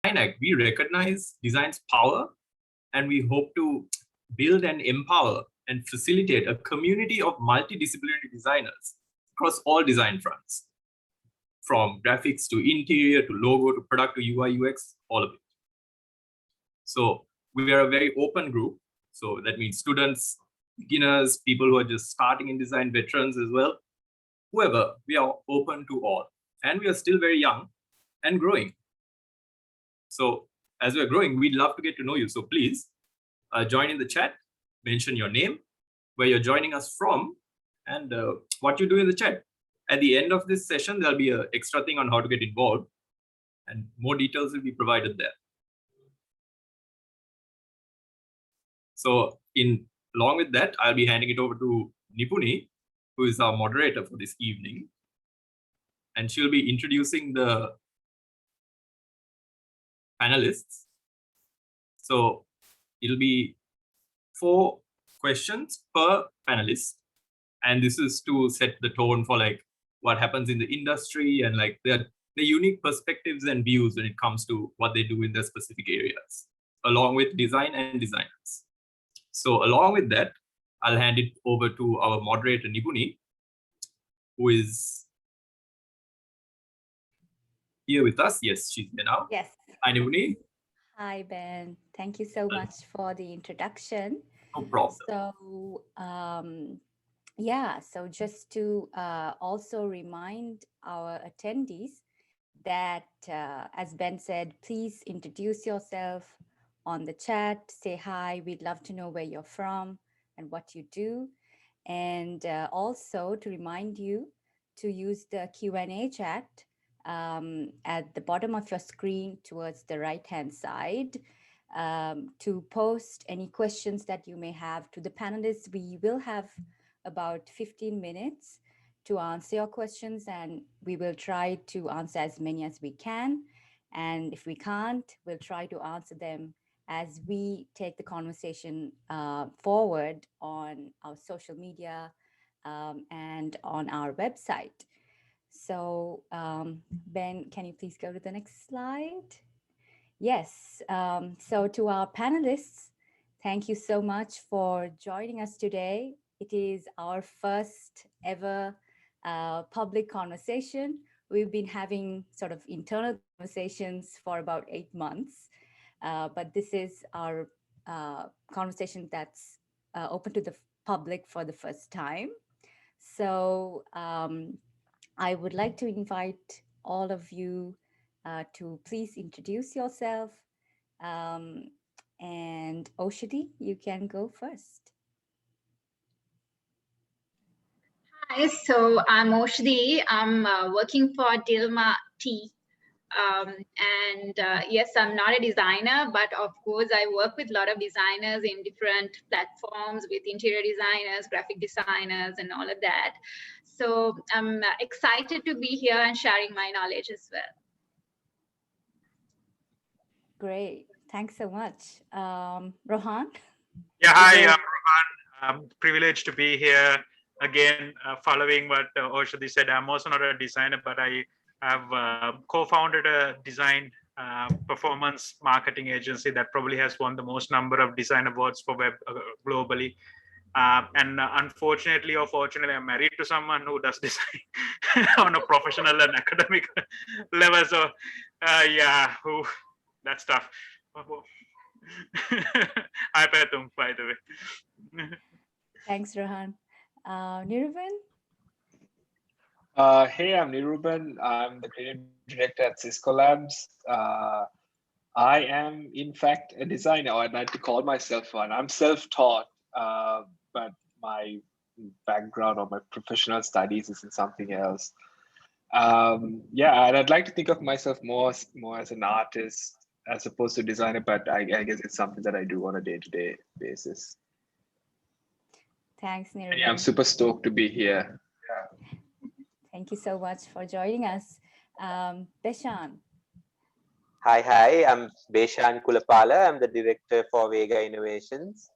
Act, we recognize design's power, and we hope to build and empower and facilitate a community of multidisciplinary designers across all design fronts, from graphics to interior to logo to product to UI UX, all of it. So we are a very open group. So that means students, beginners, people who are just starting in design, veterans as well. Whoever, we are open to all. And we are still very young and growing. So as we're growing, we'd love to get to know you. So please join in the chat, mention your name, where you're joining us from, and what you do in the chat. At the end of this session, there'll be an extra thing on how to get involved, and more details will be provided there. So along with that, I'll be handing it over to Nipuni, who is our moderator for this evening. And she'll be introducing the panelists. So it'll be 4 questions per panelist. And this is to set the tone for like what happens in the industry and like the unique perspectives and views when it comes to what they do in their specific areas, along with design and designers. So along with that, I'll hand it over to our moderator, Nipuni, who is here with us. Yes, she's here now. Yes. Hi, Nipuni. Hi, Ben. Thank you so much for the introduction. No problem. So, yeah, so just to also remind our attendees that, as Ben said, please introduce yourself on the chat, say hi, we'd love to know where you're from and what you do. And also to remind you to use the Q&A chat at the bottom of your screen towards the right-hand side to post any questions that you may have to the panelists. We will have about 15 minutes to answer your questions, and we will try to answer as many as we can. And if we can't, we'll try to answer them as we take the conversation forward on our social media and on our website. So Ben, can you please go to the next slide? Yes, so to our panelists, thank you so much for joining us today. It is our first ever public conversation. We've been having sort of internal conversations for about 8 months, but this is our conversation that's open to the public for the first time. So I would like to invite all of you to please introduce yourself. And Oshadi, you can go first. Hi, so I'm Oshadi. I'm working for Dilma Tea. Yes, I'm not a designer, but of course I work with a lot of designers in different platforms with interior designers, graphic designers, and all of that. So I'm excited to be here and sharing my knowledge as well. Great, thanks so much. Rohan? Yeah, hi, I'm Rohan. I'm privileged to be here again, following what Oshadi said. I'm also not a designer, but I have co-founded a design performance marketing agency that probably has won the most number of design awards for web globally. And unfortunately or fortunately, I'm married to someone who does design on a professional and academic level. So yeah, that's tough. Hi, Patum, by the way. Thanks, Rohan. Niruban? Hey, I'm Niruban. I'm the creative director at Cisco Labs. I am, in fact, a designer, or I'd like to call myself one. I'm self-taught, but my background or my professional studies is in something else. Yeah, and I'd like to think of myself more as an artist as opposed to designer, but I guess it's something that I do on a day-to-day basis. Thanks, Niruban. Yeah, I'm super stoked to be here. Yeah. Thank you so much for joining us. Beshan. Hi, I'm Beshan Kulapala. I'm the director for Vega Innovations.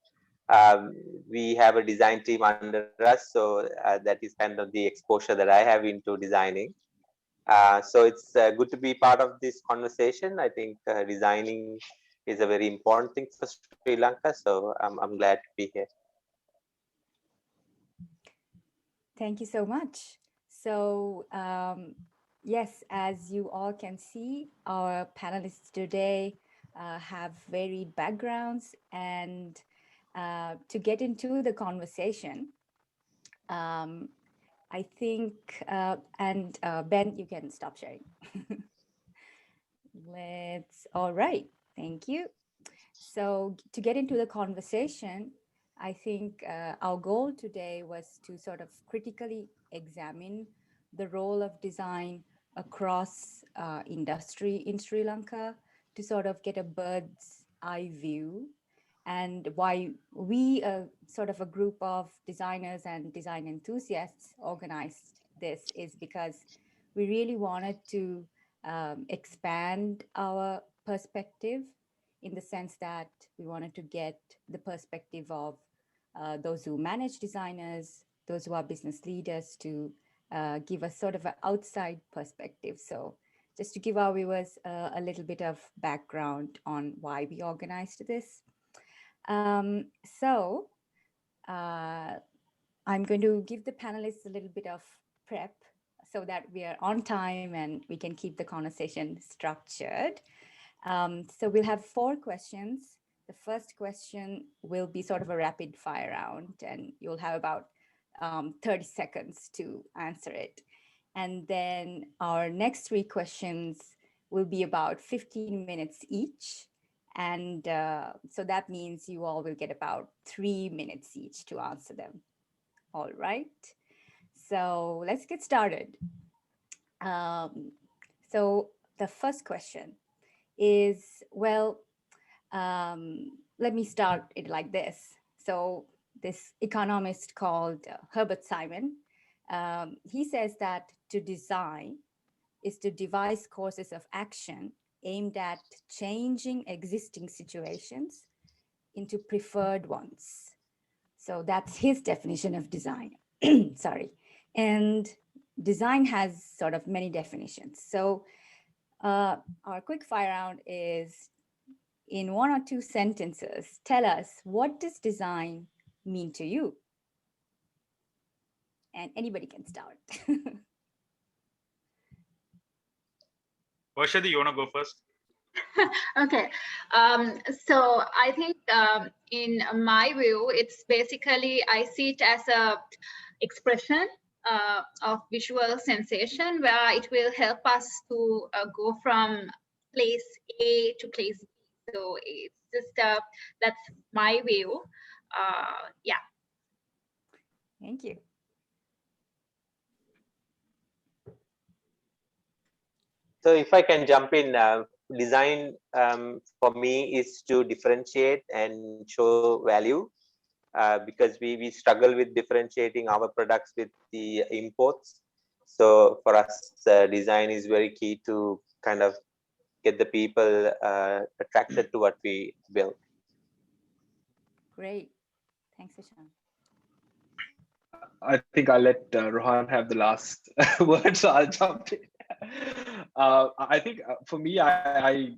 We have a design team under us, so that is kind of the exposure that I have into designing. So it's good to be part of this conversation. I think designing is a very important thing for Sri Lanka. So I'm glad to be here. Thank you so much. So yes, as you all can see, our panelists today have varied backgrounds, and to get into the conversation, I think, and Ben, you can stop sharing. All right, thank you. So to get into the conversation, I think our goal today was to sort of critically examine the role of design across industry in Sri Lanka, to sort of get a bird's eye view, and why we, sort of a group of designers and design enthusiasts, organized this is because we really wanted to expand our perspective, in the sense that we wanted to get the perspective of those who manage designers, those who are business leaders, to give us sort of an outside perspective. So just to give our viewers a little bit of background on why we organized this. So I'm going to give the panelists a little bit of prep so that we are on time and we can keep the conversation structured. So we'll have 4 questions. The first question will be sort of a rapid fire round, and you'll have about 30 seconds to answer it. And then our next 3 questions will be about 15 minutes each. And so that means you all will get about 3 minutes each to answer them. All right. So let's get started. So the first question is, well, let me start it like this. So this economist called Herbert Simon, he says that to design is to devise courses of action aimed at changing existing situations into preferred ones. So that's his definition of design. Sorry. And design has sort of many definitions. So our quick fire round is, in 1 or 2 sentences, tell us, what does design mean to you? And anybody can start. Varshadi, you want to go first? Okay, so I think in my view, it's basically, I see it as a expression of visual sensation, where it will help us to go from place A to place B. So it's just, that's my view. Yeah. Thank you. So if I can jump in, design for me is to differentiate and show value, because we struggle with differentiating our products with the imports. So for us, design is very key to kind of get the people attracted to what we build. Great. Thanks, Ishan. I think I'll let Rohan have the last word, so I'll jump in. I think for me, I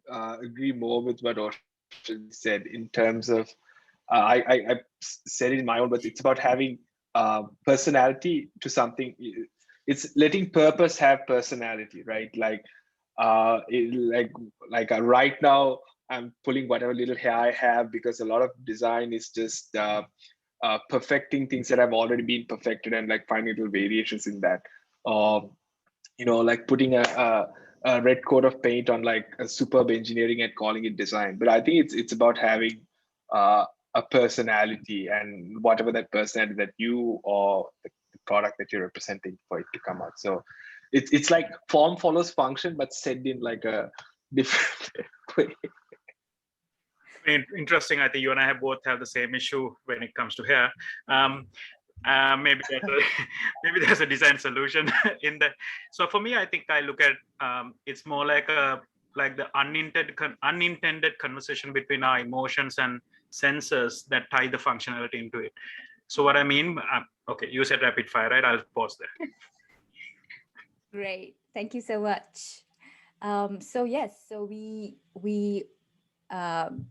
agree more with what Oshin said in terms of, I said it in my own words, it's about having personality to something. It's letting purpose have personality, right? Like, right now, I'm pulling whatever little hair I have, because a lot of design is just perfecting things that have already been perfected, and like finding little variations in that. Like putting a red coat of paint on like a superb engineering and calling it design. But I think it's about having a personality, and whatever that personality that you or the product that you're representing, for it to come out. So it's like form follows function, but said in like a different way. Interesting. I think you and I both have the same issue when it comes to hair. Maybe there's a design solution in that. So for me, I think I look at it's more like the unintended conversation between our emotions and sensors that tie the functionality into it. So what I mean, okay, you said rapid fire, right? I'll pause there. Great. Thank you so much. So yes, so we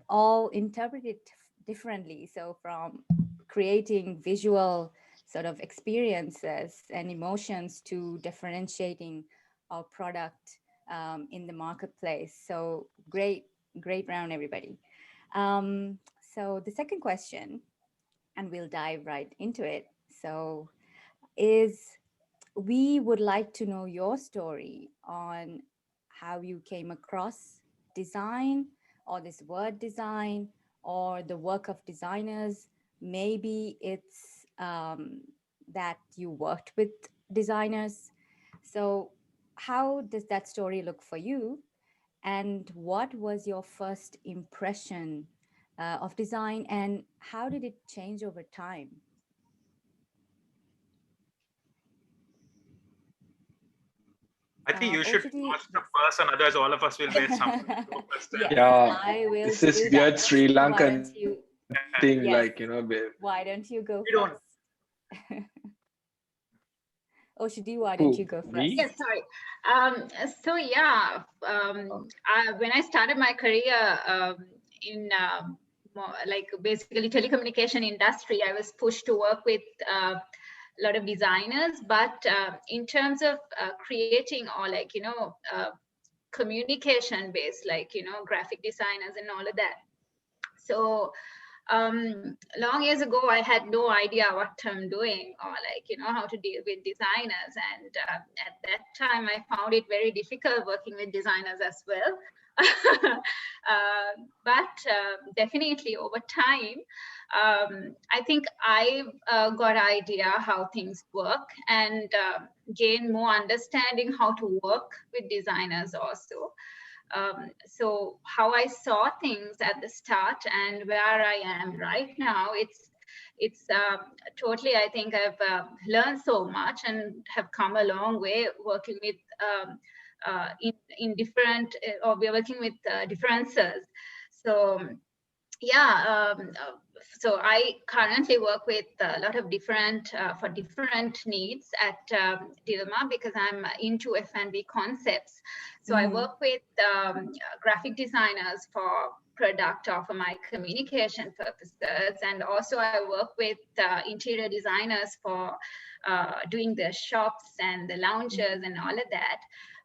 all interpret it differently. So from creating visual sort of experiences and emotions to differentiating our product in the marketplace. So great round, everybody. So the second question, and we'll dive right into it. So is we would like to know your story on how you came across design or this word design or the work of designers. Maybe it's that you worked with designers. So how does that story look for you? And what was your first impression of design, and how did it change over time? I think you should Oshadi, ask the yes. person, otherwise all of us will waste some time. Yes, Yeah, I will this is do weird that. Sri Oshadi, why Lankan don't you? thing, Yes. like, you know, Why don't you go We don't. first? Oshadi, why don't who, you go first? me? Yes, sorry. So yeah, when I started my career in like basically telecommunication industry, I was pushed to work with a lot of designers. But in terms of creating or like communication based, like graphic designers and all of that. So long years ago, I had no idea what I'm doing or like, how to deal with designers. And at that time, I found it very difficult working with designers as well. But definitely over time, I think I got an idea how things work and gain more understanding how to work with designers also. So how I saw things at the start and where I am right now, it's totally, I think I've learned so much and have come a long way working with in different, or we're working with differences. So yeah, so I currently work with a lot of different for different needs at Dilma because I'm into F&B concepts. So I work with graphic designers for product or for my communication purposes, and also I work with interior designers for doing the shops and the lounges and all of that.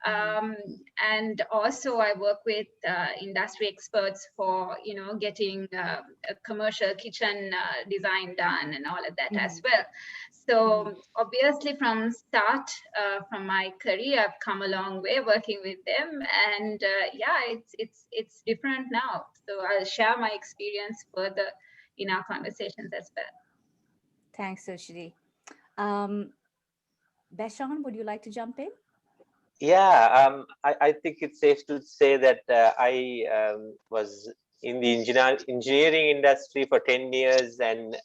And also I work with industry experts for, getting a commercial kitchen design done and all of that as well. So obviously from start, from my career, I've come a long way working with them. And yeah, it's different now. So I'll share my experience further in our conversations as well. Thanks, Oshadi. Beshan, would you like to jump in? Yeah, I think it's safe to say that I was in the engineering industry for 10 years and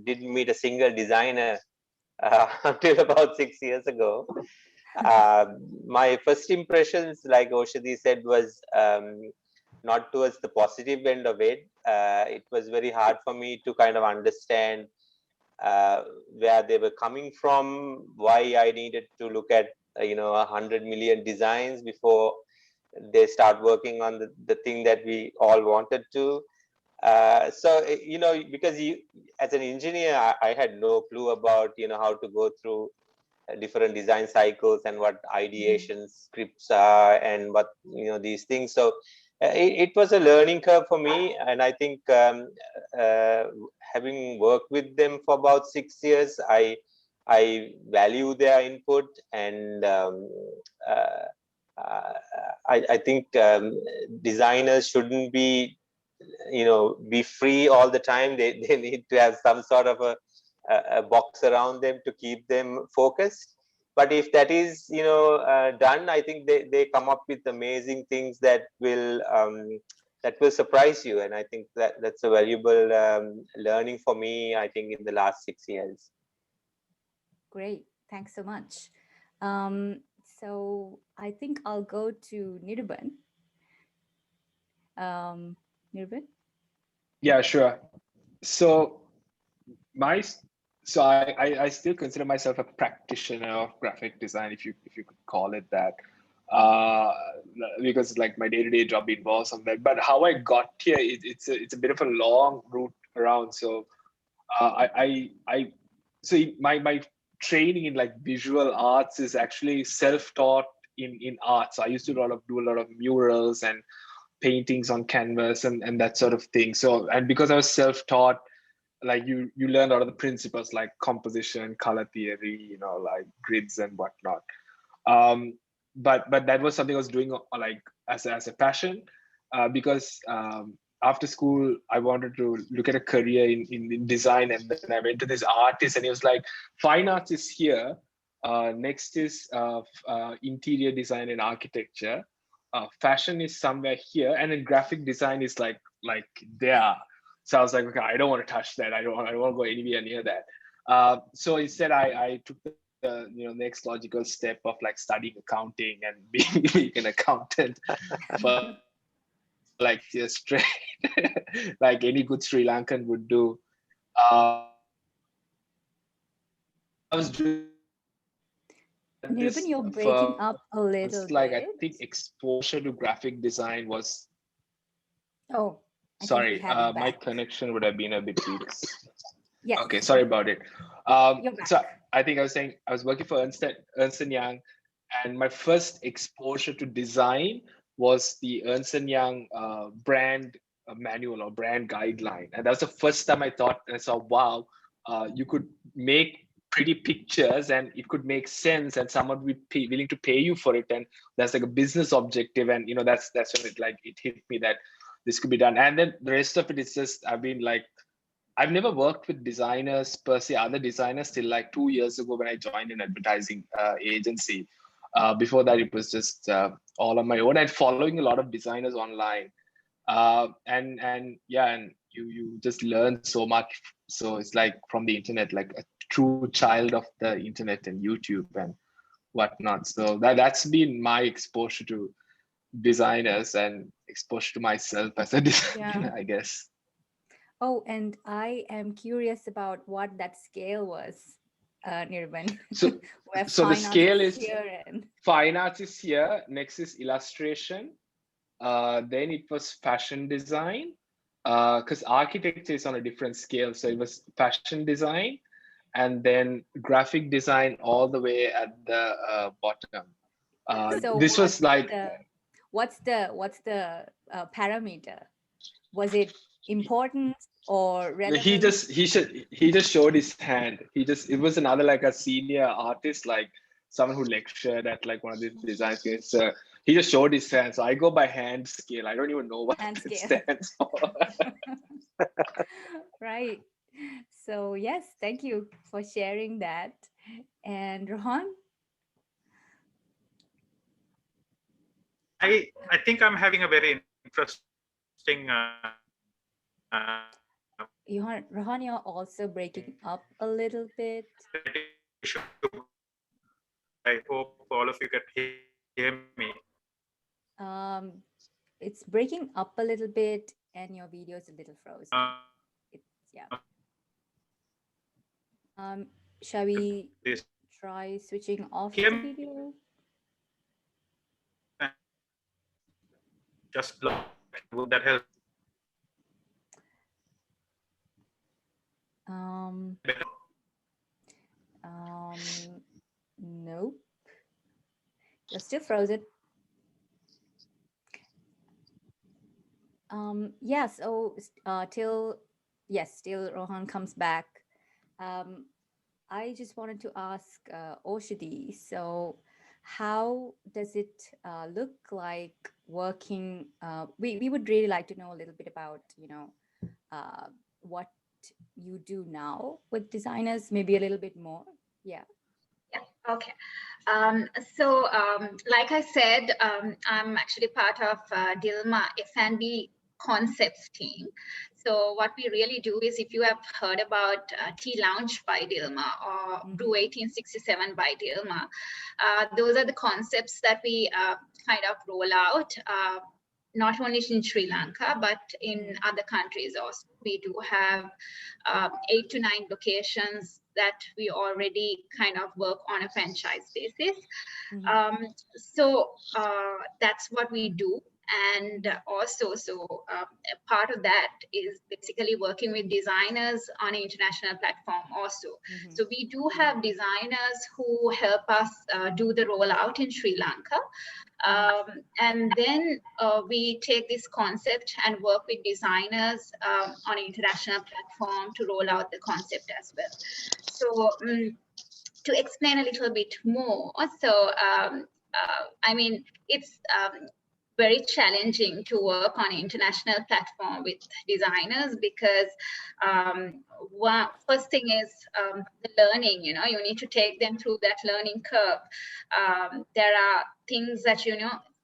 didn't meet a single designer until about 6 years ago. My first impressions, like Oshadi said, was not towards the positive end of it. It was very hard for me to kind of understand where they were coming from, why I needed to look at 100 million designs before they start working on the thing that we all wanted to. So because as an engineer, I had no clue about how to go through different design cycles and what ideation scripts are and what these things. So it was a learning curve for me, and I think having worked with them for about 6 years, I value their input, and I think designers shouldn't be be free all the time. They need to have some sort of a box around them to keep them focused. But if that is done, I think they come up with amazing things that will surprise you, and I think that's a valuable learning for me, I think, in the last 6 years. Great, thanks so much. So I think I'll go to Nirban. Nirban? Yeah, sure. So my so I still consider myself a practitioner of graphic design, if you could call it that, because like my day-to-day job involves some of that. But how I got here, it's a bit of a long route around. So so my training in like visual arts is actually self-taught in art. So I used to do a lot of murals and paintings on canvas and that sort of thing. So, and because I was self-taught, like you learn a lot of the principles like composition, color theory, you know, like grids and whatnot. But that was something I was doing like as a passion, because after school I wanted to look at a career in design, and then I went to this artist, and he was like, fine arts is here, next is interior design and architecture, fashion is somewhere here, and then graphic design is like there. So I was like, okay, I don't want to touch that. I don't want to go anywhere near that. So instead, I took the next logical step of like studying accounting and being an accountant for like just straight like any good Sri Lankan would do. I was doing Nirban, you're breaking up a little like bit. I think exposure to graphic design was. Oh, Sorry, my connection would have been a bit weak. Yes. Okay, sorry about it. So I think I was saying I was working for Ernst & Young, and my first exposure to design was the Ernst & Young brand manual or brand guideline, and that was the first time I thought, and I saw, wow, you could make pretty pictures and it could make sense, and someone would be willing to pay you for it, and that's like a business objective, and that's when it hit me that this could be done. And then the rest of it is just, I've never worked with designers per se, other designers, till like 2 years ago when I joined an advertising agency. Before that, it was just all on my own and following a lot of designers online. And you just learn so much. So it's like from the internet, like a true child of the internet and YouTube and whatnot. So that's been my exposure to designers and exposure to myself as a designer, I guess. Oh, and I am curious about what that scale was, Nirban. So the scale is here and... fine arts is here, next is illustration, then it was fashion design, because architecture is on a different scale. So it was fashion design, and then graphic design all the way at the bottom. So this was like what's the parameter? Was it important or relevant? He just showed his hand. It was another like a senior artist, like someone who lectured at like one of the design scales. He just showed his hand. So I go by hand scale. I don't even know what it stands for. Right. So yes, thank you for sharing that. And Rohan? I think I'm having a very interesting Rohan, you're also breaking up a little bit. I hope all of you can hear me. It's breaking up a little bit, and your video is a little frozen. Shall we try switching off the video? Just look, would that help? Nope. You're still frozen. Yeah, so till Rohan comes back. I just wanted to ask Oshadi, so how does it look like working? We would really like to know a little bit about, what you do now with designers, maybe a little bit more. Yeah. Okay. So like I said, I'm actually part of Dilmah F&B concepts team. So what we really do is, if you have heard about Tea Lounge by Dilmah or Brew 1867 by Dilmah, those are the concepts that we kind of roll out, not only in Sri Lanka, but in other countries also. We do have 8 to 9 locations that we already kind of work on a franchise basis. Mhm. So that's what we do. And also, a part of that is basically working with designers on an international platform also. Mhm. So we do have designers who help us do the rollout in Sri Lanka. And then we take this concept and work with designers on an international platform to roll out the concept as well. So to explain a little bit more, so I mean, it's very challenging to work on an international platform with designers because first thing is the learning. You know, you need to take them through that learning curve. There are things that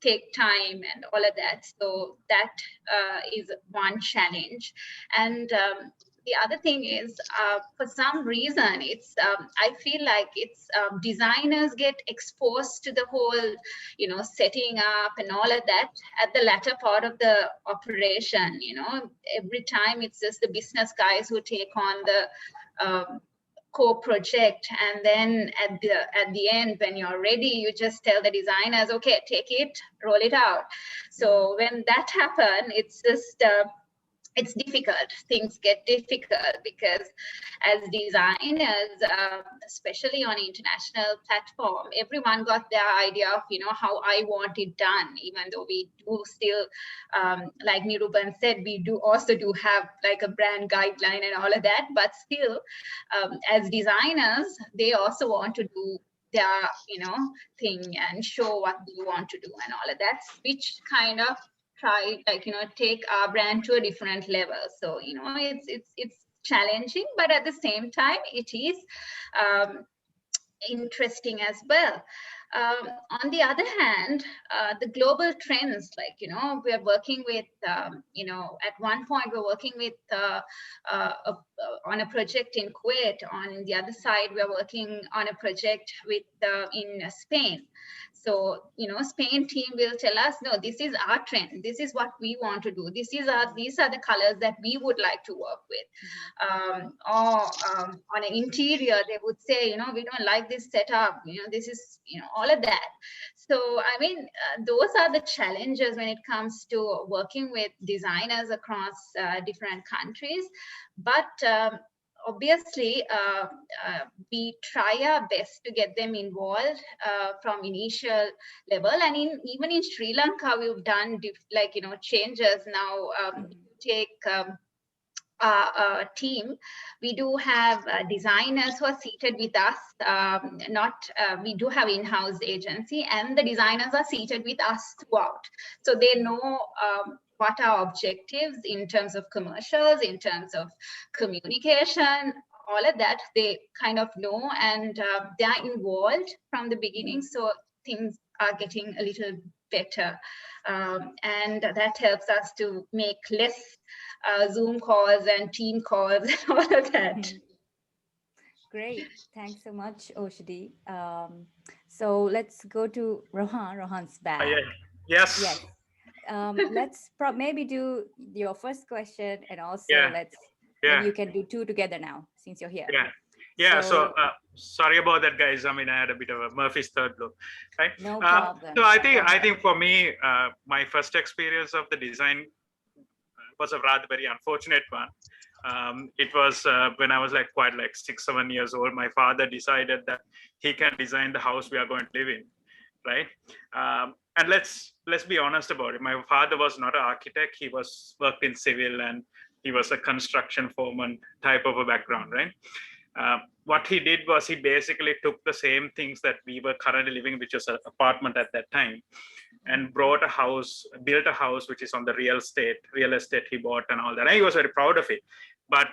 take time and all of that. So that is one challenge. And the other thing is, for some reason, it's I feel like it's designers get exposed to the whole, setting up and all of that at the latter part of the operation. Every time it's just the business guys who take on the core project, and then at the end, when you're ready, you just tell the designers, okay, take it, roll it out. So when that happens, it's just it's difficult. Things get difficult because as designers, especially on international platform, everyone got their idea of, how I want it done, even though we do still, like Nirupan said, we do also have like a brand guideline and all of that, but still, as designers, they also want to do their, thing and show what they want to do and all of that, which kind of take our brand to a different level. So it's challenging, but at the same time it is interesting as well. On the other hand, the global trends, we are working with, at one point we're working with on a project in Kuwait. On the other side, we're working on a project with in Spain. So, Spain team will tell us, no, this is our trend. This is what we want to do. These are the colors that we would like to work with. Or on an interior, they would say, we don't like this setup. This is, all of that. So, I mean, those are the challenges when it comes to working with designers across different countries. But obviously, we try our best to get them involved from initial level. And even in Sri Lanka, we've done changes now. Take our team, we do have designers who are seated with us. We do have in-house agency, and the designers are seated with us throughout. So they know what our objectives in terms of commercials, in terms of communication, all of that, they kind of know, and they are involved from the beginning. So things are getting a little better. And that helps us to make less Zoom calls and team calls and all of that. Great. Thanks so much, Oshadi. So let's go to Rohan. Rohan's back. Yes. Yes. Let's maybe do your first question, and also maybe you can do two together now since you're here. Yeah. So sorry about that, guys. I mean, I had a bit of a Murphy's third look, right? No problem. So I think for me, my first experience of the design was a rather very unfortunate one. It was when I was quite 6-7 years old. My father decided that he can design the house we are going to live in, right? And let's be honest about it. My father was not an architect. He worked in civil, and he was a construction foreman type of a background, right? What he did was he basically took the same things that we were currently living, which was an apartment at that time, and built a house which is on the real estate he bought and all that. And he was very proud of it. But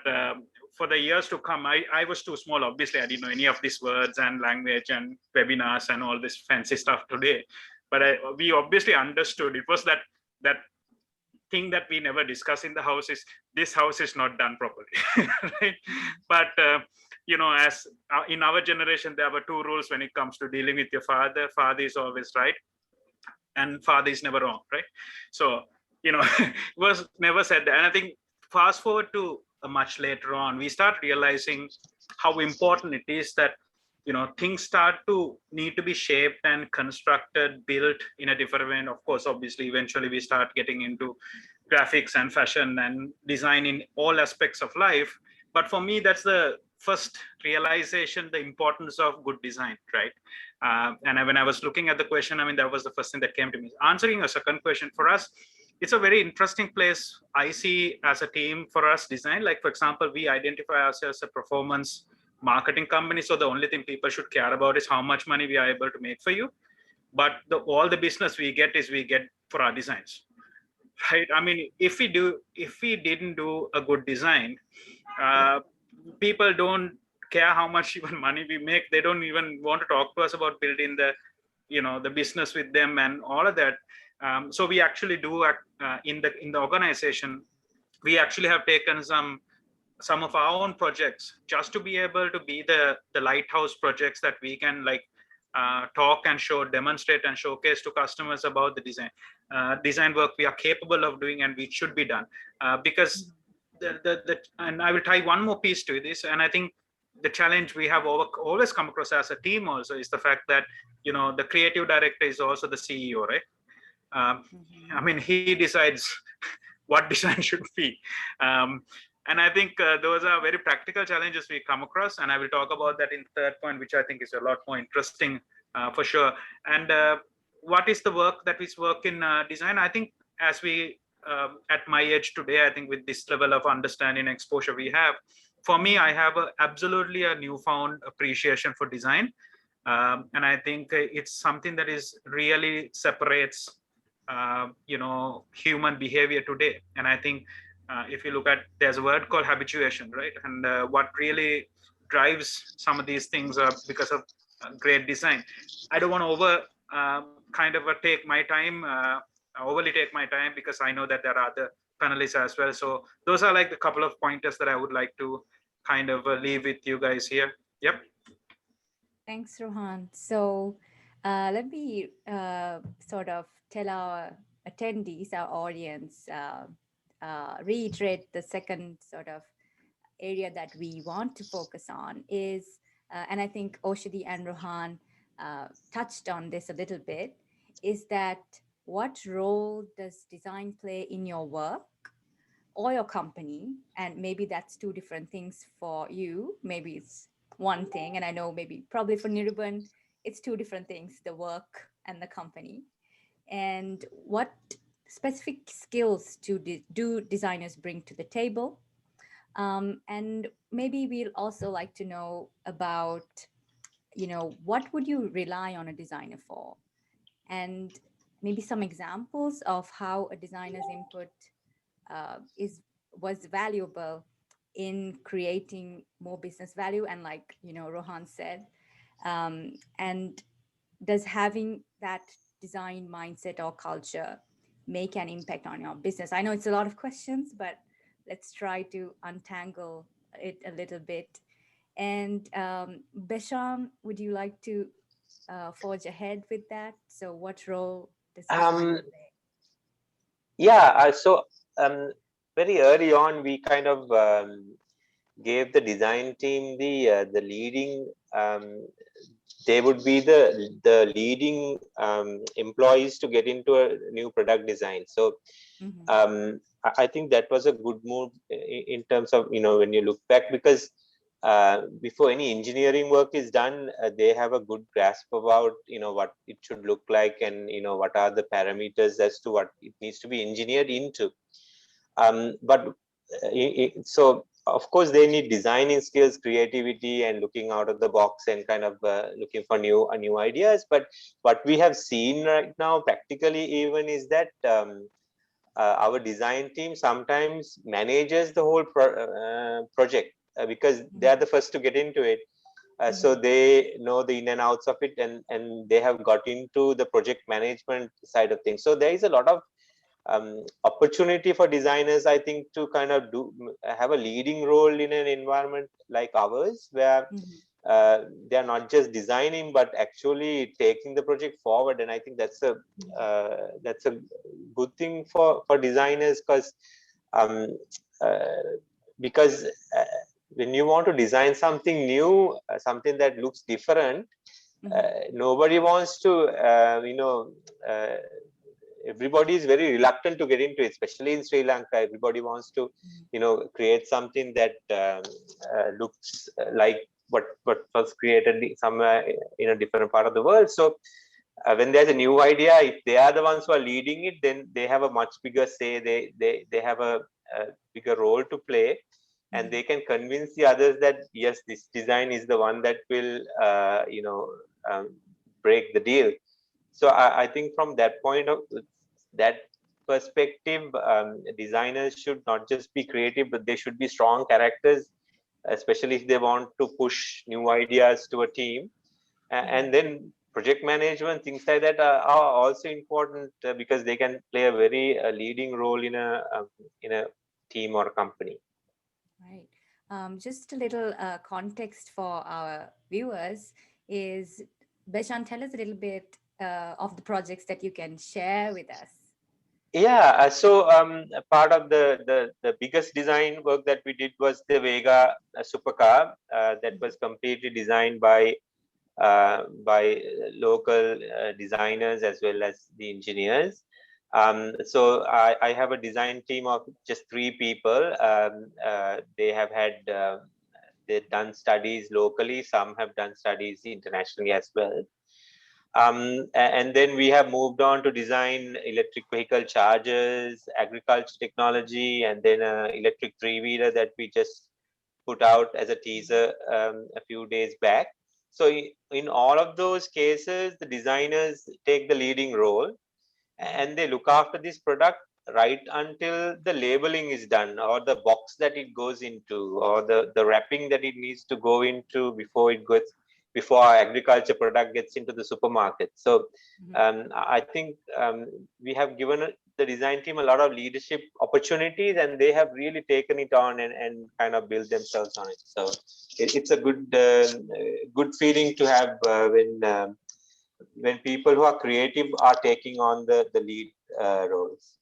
for the years to come, I was too small. Obviously, I didn't know any of these words and language and webinars and all this fancy stuff today. But we obviously understood it was that thing that we never discuss in the house is this house is not done properly, right? But as in our generation, there were two rules when it comes to dealing with your father. Father is always right, and father is never wrong, right? So it was never said that. And I think fast forward to much later on, we start realizing how important it is that, you know, things start to need to be shaped and constructed, built in a different way. And of course, obviously, eventually we start getting into graphics and fashion and design in all aspects of life. But for me, that's the first realization, the importance of good design, right? And when I was looking at the question, I mean, that was the first thing that came to me. Answering a second question, for us, it's a very interesting place I see as a team for us design. Like, for example, we identify ourselves as a performance marketing company. So the only thing people should care about is how much money we are able to make for you. But all the business we get is we get for our designs, right? I mean, if we didn't do a good design, people don't care how much even money we make. They don't even want to talk to us about building the, you know, the business with them and all of that. So we actually do in the organization, we actually have taken some of our own projects just to be able to be the lighthouse projects that we can like talk and show, demonstrate and showcase to customers about the design work we are capable of doing and which should be done. Because and I will tie one more piece to this, and I think the challenge we have always come across as a team also is the fact that, you know, the creative director is also the CEO, right? I mean, he decides what design should be. And I think those are very practical challenges we come across. And I will talk about that in third point, which I think is a lot more interesting for sure. And what is the work that is work in design? I think as we, at my age today, I think with this level of understanding and exposure we have, for me, I have absolutely a newfound appreciation for design. And I think it's something that is really separates, you know, human behavior today. And I think if you look at, there's a word called habituation, right? And what really drives some of these things are because of great design. I don't want to overly take my time because I know that there are other panelists as well. So those are like a couple of pointers that I would like to kind of leave with you guys here. Yep. Thanks, Rohan. So let me sort of tell our attendees, our audience, reiterate the second sort of area that we want to focus on is, and I think Oshadi and Rohan touched on this a little bit, is that what role does design play in your work or your company? And maybe that's two different things for you. Maybe it's one thing, and I know maybe probably for Niruban, it's two different things, the work and the company. And what specific skills do designers bring to the table? And maybe we'll also like to know about, you know, what would you rely on a designer for? And maybe some examples of how a designer's input was valuable in creating more business value. And like, you know, Rohan said, and does having that design mindset or culture make an impact on your business? I know it's a lot of questions, but let's try to untangle it a little bit. And Besham, would you like to forge ahead with that? So what role does design play? Yeah, so very early on, we kind of gave the design team the leading. They would be the leading employees to get into a new product design. So I think that was a good move in terms of, you know, when you look back, because before any engineering work is done, they have a good grasp about, you know, what it should look like and, you know, what are the parameters as to what it needs to be engineered into. So of course they need designing skills, creativity, and looking out of the box and kind of looking for new ideas. But what we have seen right now practically even is that our design team sometimes manages the whole project because they are the first to get into it. So they know the in and outs of it, and they have got into the project management side of things. So there is a lot of opportunity for designers, I think, to kind of have a leading role in an environment like ours, where they are not just designing but actually taking the project forward. And I think that's a good thing for designers, because when you want to design something new, something that looks different, nobody wants to, everybody is very reluctant to get into it, especially in Sri Lanka. Everybody wants to, create something that looks like what was created somewhere in a different part of the world. So when there's a new idea, if they are the ones who are leading it, then they have a much bigger say. They have a bigger role to play, and they can convince the others that yes, this design is the one that will, break the deal. So I think from that point of that perspective, designers should not just be creative, but they should be strong characters, especially if they want to push new ideas to a team. And then project management, things like that are also important because they can play a very leading role in a team or a company. Right. Just a little context for our viewers is, Beshan, tell us a little bit of the projects that you can share with us. Yeah, so part of the biggest design work that we did was the Vega supercar that was completely designed by local designers as well as the engineers. So I have a design team of just 3 people. They have had they've done studies locally. Some have done studies internationally as well. And then we have moved on to design electric vehicle chargers, agriculture technology, and then an electric 3-wheeler that we just put out as a teaser a few days back. So in all of those cases, the designers take the leading role and they look after this product right until the labeling is done, or the box that it goes into, or the wrapping that it needs to go into before our agriculture product gets into the supermarket. So I think we have given the design team a lot of leadership opportunities, and they have really taken it on and kind of built themselves on it. So it's a good feeling to have when people who are creative are taking on the lead roles.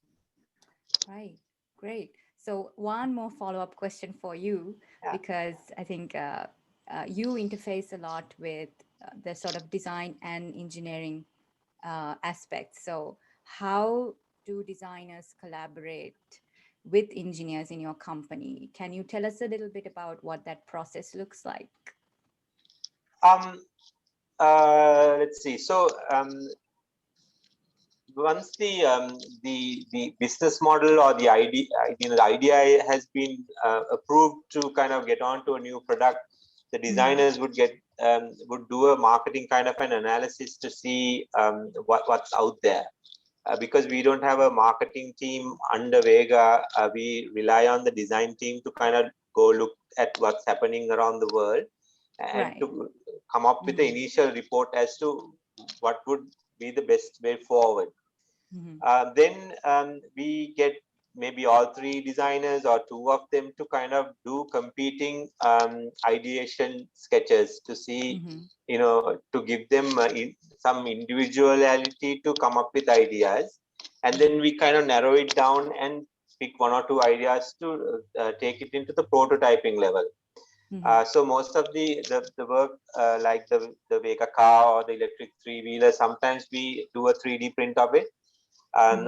Right, great. So one more follow-up question for you, because I think you interface a lot with the sort of design and engineering aspects. So how do designers collaborate with engineers in your company? Can you tell us a little bit about what that process looks like? Let's see. So once the business model or the idea has been approved to kind of get on to a new product, the designers would do a marketing kind of an analysis to see what's out there. Because we don't have a marketing team under Vega, we rely on the design team to kind of go look at what's happening around the world and to come up with the initial report as to what would be the best way forward. Then we get maybe all 3 designers or 2 of them to kind of do competing ideation sketches to see, to give them some individuality to come up with ideas. And then we kind of narrow it down and pick 1 or 2 ideas to take it into the prototyping level. So most of the work like the Vega car or the electric 3-wheeler, sometimes we do a 3D print of it.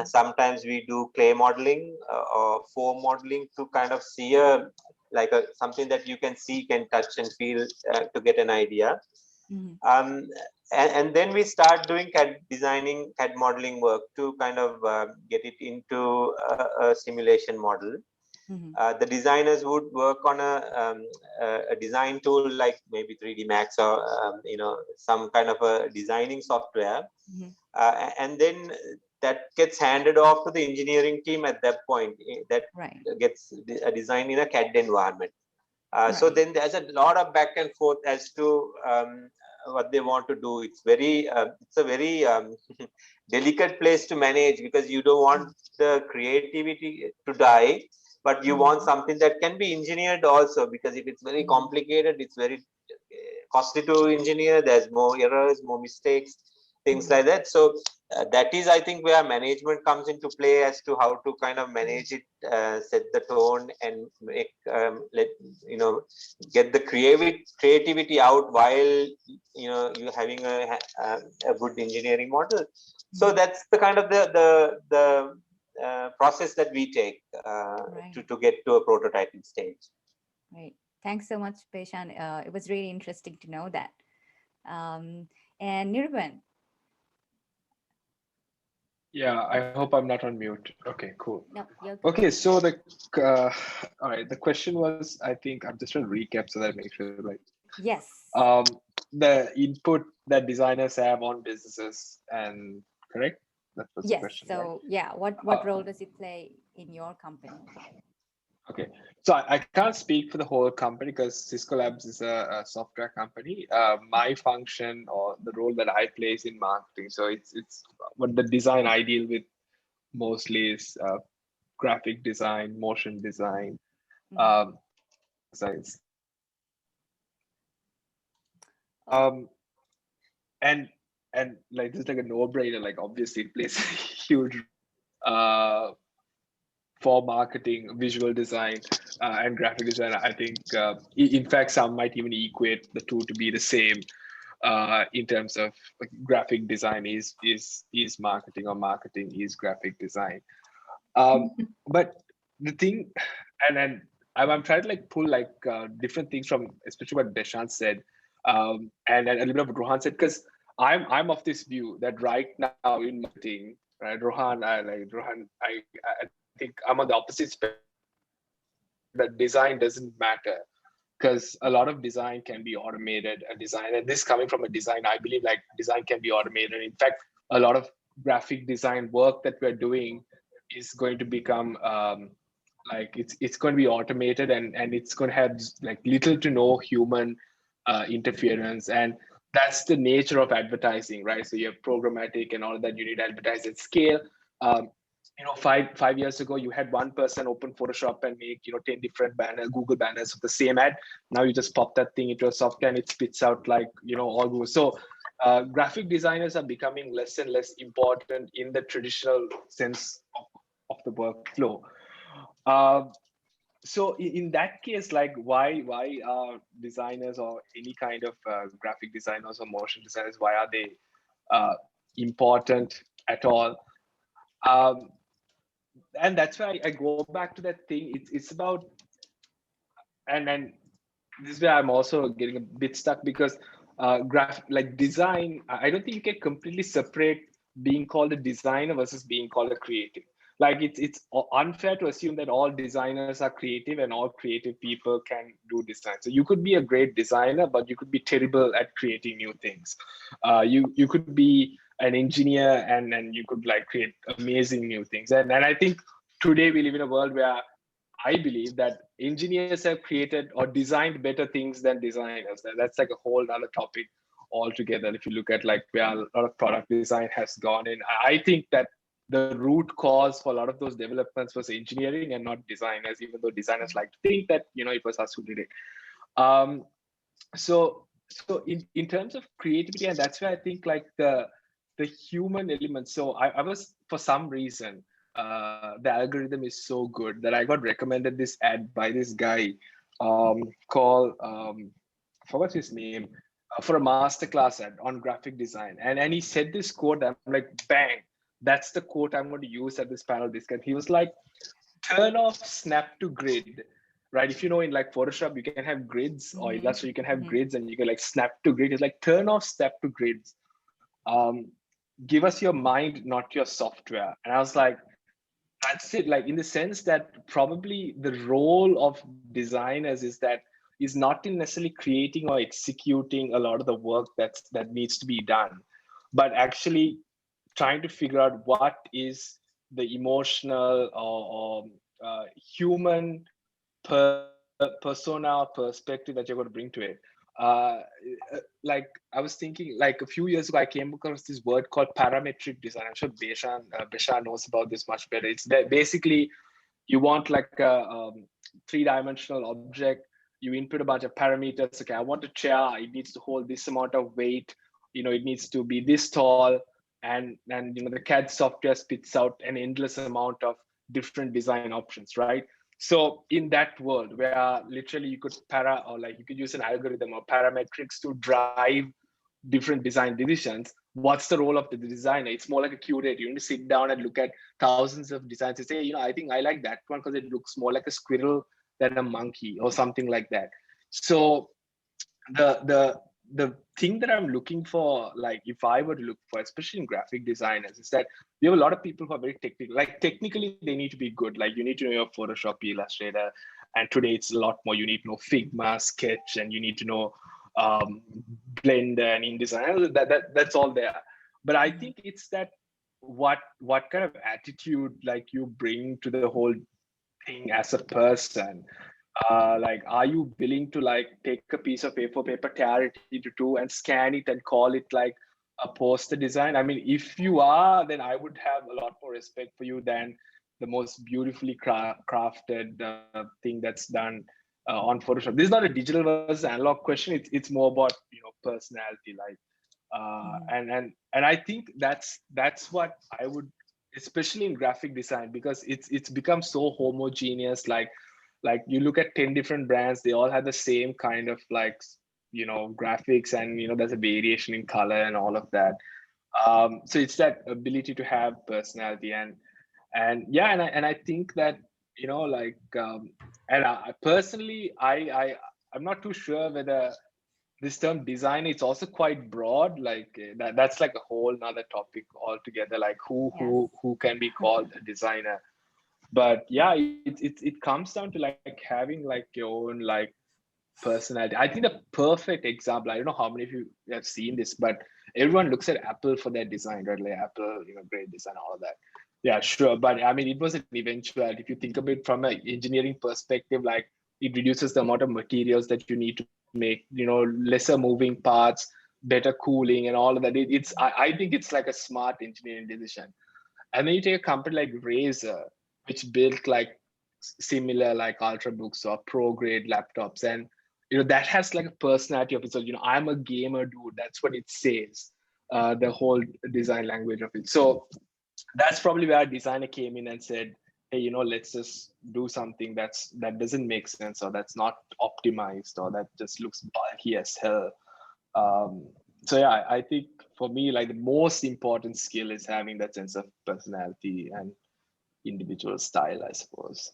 Sometimes we do clay modeling or foam modeling to kind of see something that you can see, can touch and feel to get an idea. And then we start doing CAD modeling work to kind of get it into a simulation model. The designers would work on a design tool like maybe 3D Max or some kind of a designing software, and then that gets handed off to the engineering team at that point. That gets designed in a CAD environment. So then there's a lot of back and forth as to what they want to do. It's a very delicate place to manage, because you don't want the creativity to die, but you want something that can be engineered also, because if it's very complicated, it's very costly to engineer. There's more errors, more mistakes, things like that. So that is, I think, where management comes into play as to how to kind of manage it, set the tone, and make get the creativity out while you're having a good engineering model. So that's the kind of the process that we take Right. to get to a prototyping stage. Right. Thanks so much, Peshan. It was really interesting to know that. And Nirvan. Yeah, I hope I'm not on mute. Okay, cool. No, you're good. Okay, so all right, the question was, I think I'm just trying to recap so that I make sure, like, Yes. the input that designers have on businesses, and correct? That was the Yes. question, So right? yeah, what role does it play in your company? Okay, so I can't speak for the whole company because Cisco Labs is a software company. My function or the role that I play is in marketing. So it's what the design I deal with mostly is graphic design, motion design, designs. And like this is like a no-brainer. Like obviously it plays a huge for marketing, visual design, and graphic design. I think, in fact, some might even equate the two to be the same in terms of like, graphic design is marketing, or marketing is graphic design. But the thing, and then I'm trying to like pull like different things from, especially what Deshant said, and a little bit of what Rohan said, because I'm of this view that right now in marketing, right, Rohan, I think I'm on the opposite spectrum. That design doesn't matter because a lot of design can be automated. A design, and this coming from a design, I believe like design can be automated. In fact, a lot of graphic design work that we're doing is going to become like it's going to be automated, and it's going to have like little to no human interference. And that's the nature of advertising, right? So you have programmatic and all of that. You need to advertise at scale. Five years ago, you had one person open Photoshop and make 10 different Google banners of the same ad. Now you just pop that thing into a software and it spits out like all Google. So graphic designers are becoming less and less important in the traditional sense of the workflow. So in that case, like why are designers or any kind of graphic designers or motion designers, why are they important at all? And that's why I go back to that thing. It's about, and this is where I'm also getting a bit stuck, because like design, I don't think you can completely separate being called a designer versus being called a creative. Like it's unfair to assume that all designers are creative and all creative people can do design. So you could be a great designer, but you could be terrible at creating new things. You could be an engineer and you could like create amazing new things. And I think today we live in a world where I believe that engineers have created or designed better things than designers. That's like a whole other topic altogether. If you look at like where a lot of product design has gone in, I think that the root cause for a lot of those developments was engineering and not designers, even though designers like to think that it was us who did it. So in terms of creativity, and that's where I think like the human element. So I was, for some reason, the algorithm is so good that I got recommended this ad by this guy called I forgot his name, for a masterclass ad on graphic design, and he said this quote. I'm like, bang, that's the quote I'm going to use at this panel discussion. He was like, turn off snap to grid. Right, if in like Photoshop, you can have grids, or Illustrator, you can have grids, and you can like snap to grid. It's like turn off snap to grids. Give us your mind, not your software. And I was like, that's it. Like in the sense that probably the role of designers is not in necessarily creating or executing a lot of the work that needs to be done, but actually trying to figure out what is the emotional or human persona or perspective that you're going to bring to it. Like I was thinking, like a few years ago, I came across this word called parametric design. I'm sure Beshan knows about this much better. It's basically you want like a three-dimensional object. You input a bunch of parameters. Okay, I want a chair. It needs to hold this amount of weight. It needs to be this tall. and the CAD software spits out an endless amount of different design options, right? So in that world where literally you could you could use an algorithm or parametrics to drive different design decisions, what's the role of the designer? It's more like a curator. You need to sit down and look at thousands of designs and say, I think I like that one because it looks more like a squirrel than a monkey or something like that. So the thing that I'm looking for, like if I were to look for, especially in graphic designers, is that we have a lot of people who are very technical. Like technically, they need to be good. Like you need to know your Photoshop, Illustrator, and today it's a lot more. You need to know Figma, Sketch, and you need to know Blender and InDesign. That's all there. But I think it's that what kind of attitude like you bring to the whole thing as a person. Like, are you willing to like take a piece of A4 paper, tear it into two, and scan it and call it like a poster design? I mean, if you are, then I would have a lot more respect for you than the most beautifully crafted thing that's done on Photoshop. This is not a digital versus analog question. It's more about personality, like, and I think that's what I would, especially in graphic design, because it's become so homogeneous. Like you look at 10 different brands, they all have the same kind of like graphics, and there's a variation in color and all of that. So it's that ability to have personality, and I think that and I personally I'm not too sure whether this term design, it's also quite broad. Like that's like a whole nother topic altogether, like who can be called a designer. But yeah, it comes down to like having like your own like personality. I think the perfect example, I don't know how many of you have seen this, but everyone looks at Apple for their design, right? Like Apple, great design, all of that. Yeah, sure. But I mean, it was an eventuality. If you think of it from an engineering perspective, like it reduces the amount of materials that you need to make, lesser moving parts, better cooling and all of that. I think it's like a smart engineering decision. And then you take a company like Razer, which built like similar like Ultrabooks or pro grade laptops, and that has like a personality of its own. I'm a gamer dude. That's what it says. The whole design language of it. So that's probably where a designer came in and said, hey, let's just do something that doesn't make sense, or that's not optimized, or that just looks bulky as hell. So yeah, I think for me, like the most important skill is having that sense of personality and individual style, I suppose.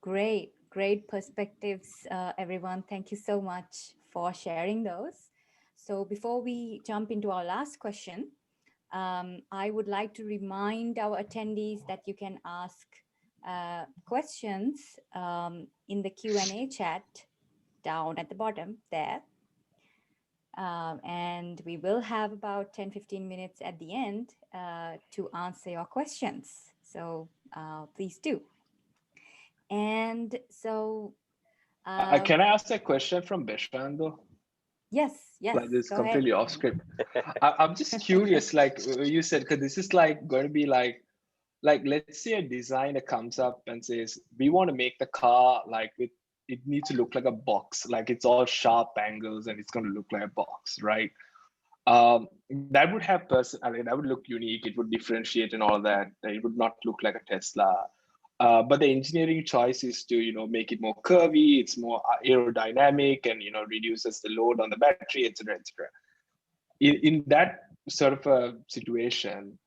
Great perspectives, everyone. Thank you so much for sharing those. So before we jump into our last question, I would like to remind our attendees that you can ask questions in the Q&A chat down at the bottom there. And we will have about 10-15 minutes at the end to answer your questions. So please do. And so... can I ask a question from Beshando? Yes. Like this Go completely ahead. off script. I'm just curious, like you said, because this is like going to be like let's say a designer comes up and says, we want to make the car like it needs to look like a box, like it's all sharp angles and it's going to look like a box, right? That would have that would look unique. It would differentiate and all that. It would not look like a Tesla. But the engineering choice is to make it more curvy, it's more aerodynamic, and reduces the load on the battery, etc., etc. In that sort of a situation,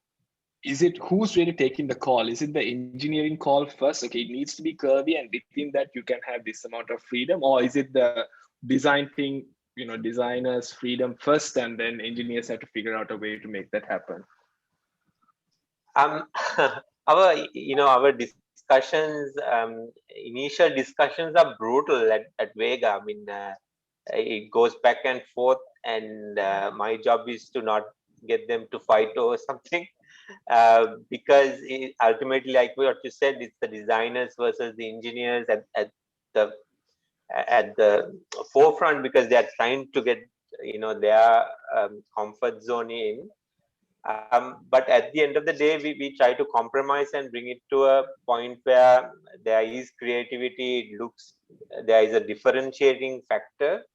is it who's really taking the call? Is it the engineering call first? Okay, it needs to be curvy, and within that you can have this amount of freedom, or is it the design thing? Designers' freedom first, and then engineers have to figure out a way to make that happen. Our discussions, initial discussions are brutal at Vega. I mean, it goes back and forth, and my job is to not get them to fight over something, because ultimately, like what you said, it's the designers versus the engineers at the forefront, because they are trying to get their comfort zone in. But at the end of the day, we try to compromise and bring it to a point where there is creativity. There is a differentiating factor,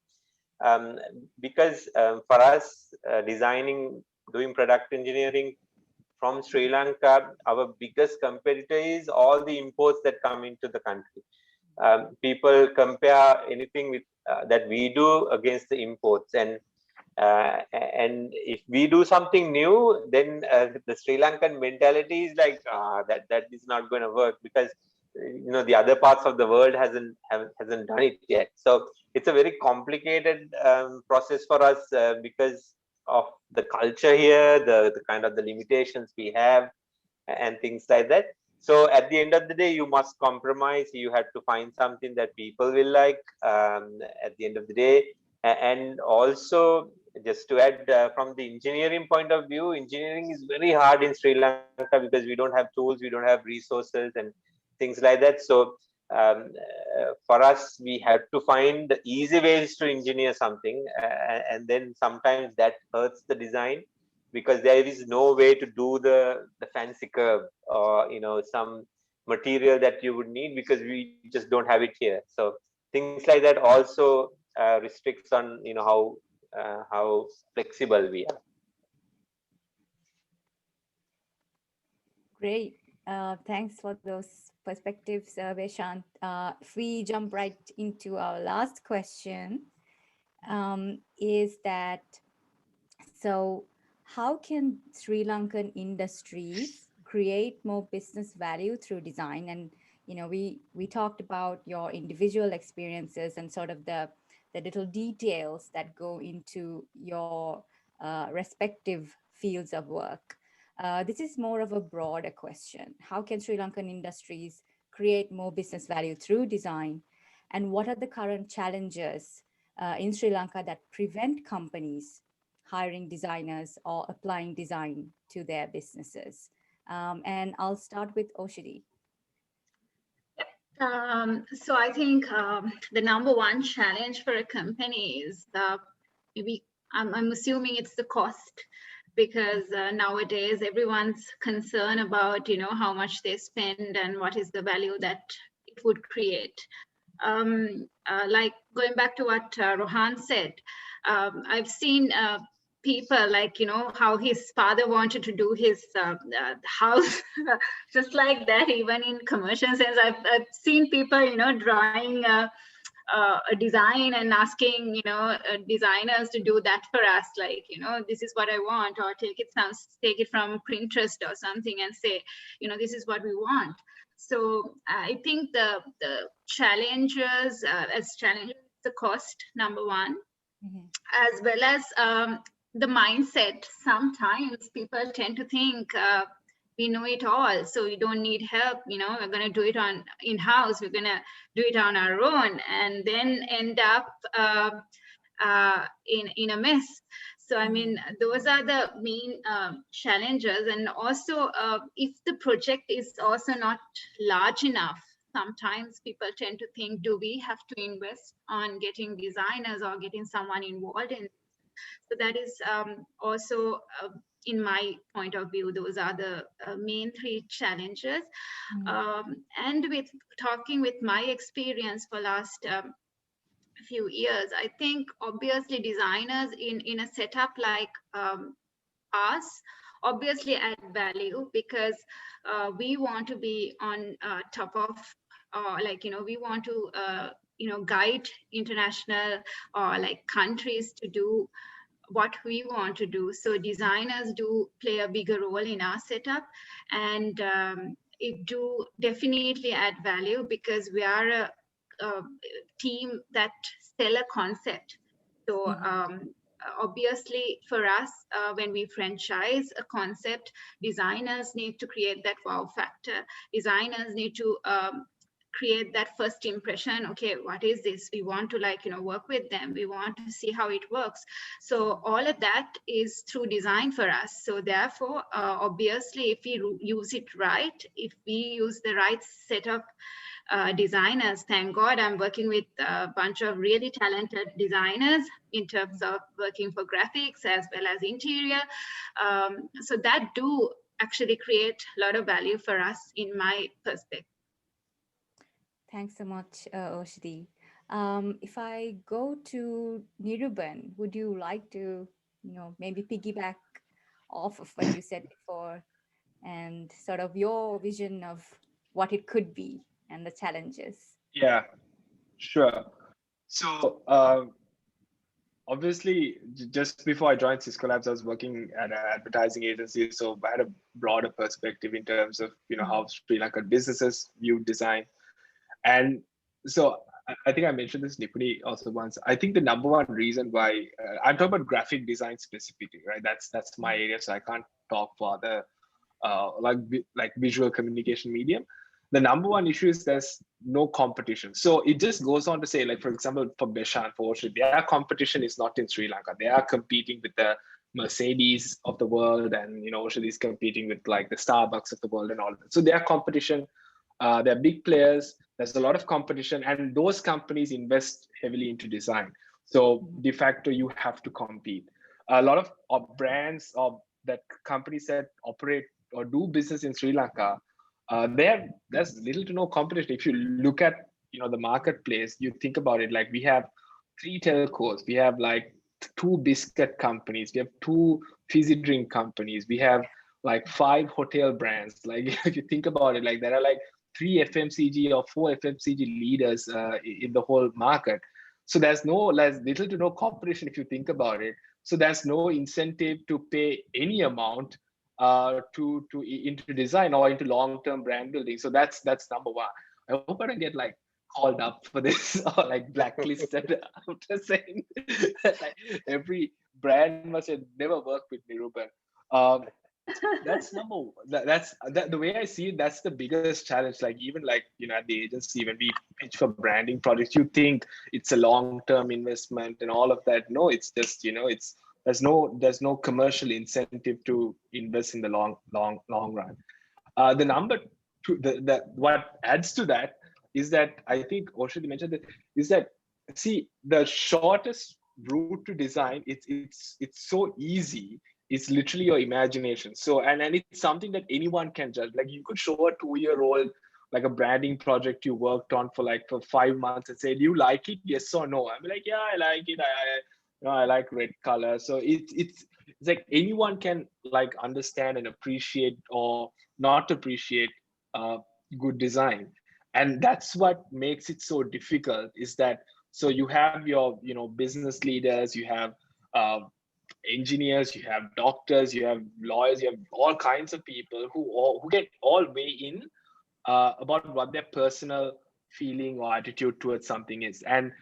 because for us, designing doing product engineering from Sri Lanka, our biggest competitor is all the imports that come into the country. People compare anything with that we do against the imports, and if we do something new, then the Sri Lankan mentality is like that is not going to work, because the other parts of the world hasn't done it yet. So it's a very complicated process for us because of the culture here, the kind of the limitations we have, and things like that. So at the end of the day, you must compromise. You have to find something that people will like at the end of the day. And also, just to add, from the engineering point of view, engineering is very hard in Sri Lanka because we don't have tools, we don't have resources and things like that. So for us, we have to find easy ways to engineer something, and then sometimes that hurts the design, because there is no way to do the fancy curve or some material that you would need, because we just don't have it here. So things like that also restricts on how flexible we are. Great. Thanks for those perspectives, Veshant. If we jump right into our last question, is that, so how can Sri Lankan industries create more business value through design? And we talked about your individual experiences and sort of the little details that go into your respective fields of work. This is more of a broader question. How can Sri Lankan industries create more business value through design? And what are the current challenges in Sri Lanka that prevent companies hiring designers or applying design to their businesses? And I'll start with Oshadi. So I think the number one challenge for a company is maybe I'm assuming it's the cost, because nowadays everyone's concerned about how much they spend and what is the value that it would create. Like going back to what Rohan said, I've seen people like how his father wanted to do his house just like that. Even in commercial sense, I've seen people drawing a design and asking designers to do that for us, like this is what I want, or take it from Pinterest or something and say this is what we want. So I think the challenges the cost, number one, as well as the mindset. Sometimes people tend to think we know it all, so we don't need help. We're going to do it in-house. We're going to do it on our own, and then end up in a mess. So I mean, those are the main challenges. And also, if the project is also not large enough, sometimes people tend to think, do we have to invest on getting designers or getting someone involved in? So that is also, in my point of view, those are the main three challenges. And with talking with my experience for last few years, I think obviously designers in a setup like us obviously add value, because we want to be on top of, we want to guide international or like countries to do what we want to do. So designers do play a bigger role in our setup, and it do definitely add value, because we are a team that sell a concept. So obviously for us, when we franchise a concept, designers need to create that wow factor. Designers need to create that first impression. Okay, what is this? We want to work with them. We want to see how it works. So all of that is through design for us. So therefore, obviously, if we use it right, if we use the right set of designers, thank God I'm working with a bunch of really talented designers in terms of working for graphics as well as interior. So that do actually create a lot of value for us in my perspective. Thanks so much, Oshadi. If I go to Niruban, would you like to, maybe piggyback off of what you said before and sort of your vision of what it could be and the challenges. Yeah, sure. So obviously, just before I joined Cisco Labs, I was working at an advertising agency, so I had a broader perspective in terms of how Sri Lankan businesses view design. And so I think I mentioned this Nipuni also once. I think the number one reason why I'm talking about graphic design specifically, right? That's my area, so I can't talk for other like visual communication medium. The number one issue is there's no competition. So it just goes on to say, like, for example, for Beshan, for Oshri, their competition is not in Sri Lanka. They are competing with the Mercedes of the world, and Oshri is competing with like the Starbucks of the world and all that. So their competition, they're big players. There's a lot of competition, and those companies invest heavily into design. So de facto, you have to compete. A lot of brands or that companies that operate or do business in Sri Lanka, there's little to no competition. If you look at the marketplace, you think about it, like we have 3 telcos, we have like 2 biscuit companies, we have 2 fizzy drink companies, we have like 5 hotel brands. Like if you think about it, like there are like 3 FMCG or 4 FMCG leaders in the whole market. So there's little to no competition if you think about it. So there's no incentive to pay any amount into design or into long-term brand building. So that's number one. I hope I don't get like called up for this or like blacklisted after saying that like every brand must have never worked with Niruban. That's the way I see it. That's the biggest challenge. Like even like at the agency, when we pitch for branding projects, you think it's a long-term investment and all of that. No, it's just there's no commercial incentive to invest in the long run. The number two, what adds to that is that I think Oshri mentioned that is that see the shortest route to design. It's so easy. It's literally your imagination. So and it's something that anyone can judge. Like you could show a 2-year-old like a branding project you worked on for 5 months and say, do you like it? Yes or no? I'm like, yeah, I like it. I like red color. So it's like anyone can like understand and appreciate or not appreciate good design. And that's what makes it so difficult is that so you have your business leaders, you have engineers, you have doctors, you have lawyers, you have all kinds of people who get all weigh in about what their personal feeling or attitude towards something is. And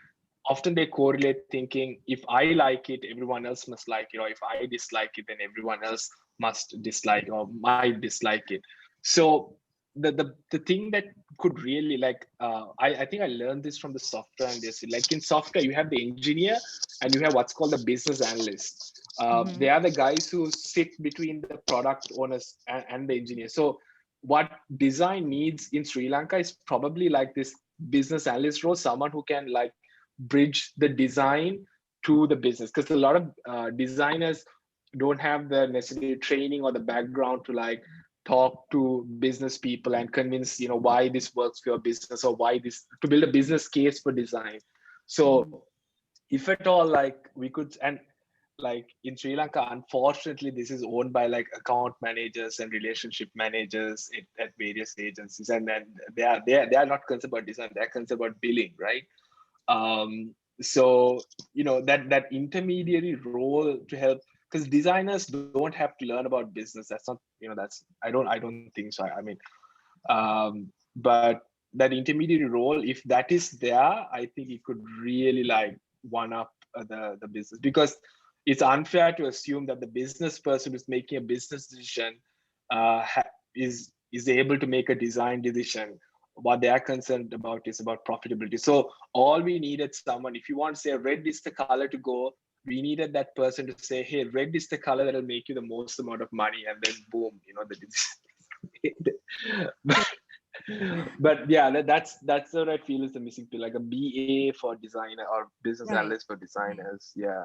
often they correlate thinking, if I like it, everyone else must like it, or if I dislike it, then everyone else must dislike or might dislike it. So the thing that could really I think I learned this from the software industry. Like in software, you have the engineer and you have what's called the business analyst. They are the guys who sit between the product owners and the engineer. So what design needs in Sri Lanka is probably like this business analyst role, someone who can like bridge the design to the business, because a lot of designers don't have the necessary training or the background to like talk to business people and convince why this works for your business or why this to build a business case for design. So if at all like we could, and like in Sri Lanka, unfortunately, this is owned by like account managers and relationship managers at various agencies, and then they are not concerned about design; they're concerned about billing, right? So that intermediary role to help, because designers don't have to learn about business. That's not I don't think so. I mean, but that intermediary role, if that is there, I think it could really like one up the business, because it's unfair to assume that the business person who's making a business decision is able to make a design decision. What they are concerned about is about profitability. So all we needed someone, if you want to say red is the color to go, we needed that person to say, hey, red is the color that will make you the most amount of money, and then boom, the but yeah, that's what I feel is the missing piece, like a BA for designer or business analyst for designers. Yeah.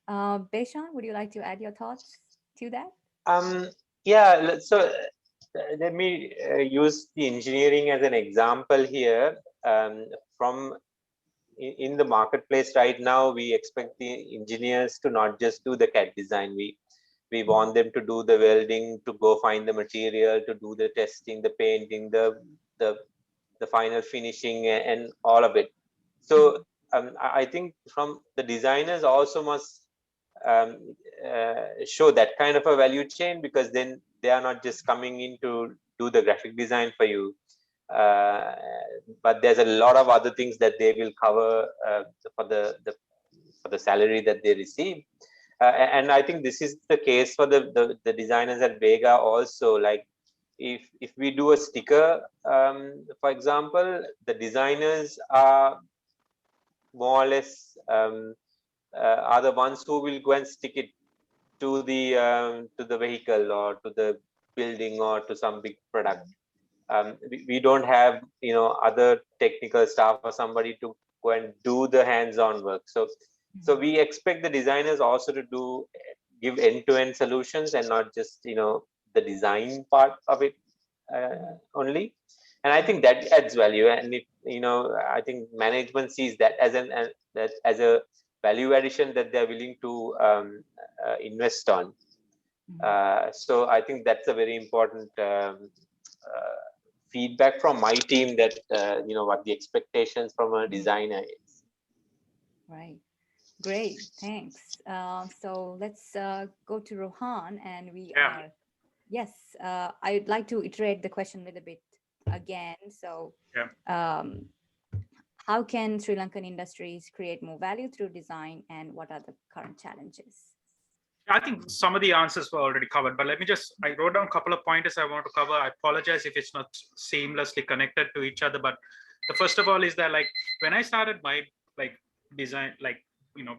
Beshan, would you like to add your thoughts to that? Yeah, so let me use the engineering as an example here. From in the marketplace right now, we expect the engineers to not just do the CAD design. we want them to do the welding, to go find the material, to do the testing, the painting, the final finishing, and all of it. So I think from the designers also must show that kind of a value chain, because then they are not just coming in to do the graphic design for you, but there's a lot of other things that they will cover for the salary that they receive. And I think this is the case for the designers at Vega also. Like if we do a sticker, for example, the designers are more or less are the ones who will go and stick it to the vehicle or to the building or to some big product. We don't have other technical staff or somebody to go and do the hands-on work. So we expect the designers also to give end-to-end solutions and not just the design part of it only. And I think that adds value, and I think management sees that as a value addition that they're willing to invest on. So I think that's a very important feedback from my team, that what the expectations from a designer is. Right. Great. Thanks. So let's go to Rohan, and yes, I'd like to iterate the question a little bit again. So how can Sri Lankan industries create more value through design, and what are the current challenges? I think some of the answers were already covered, but I wrote down a couple of pointers I want to cover. I apologize if it's not seamlessly connected to each other, but the first of all is that, like, when I started my design,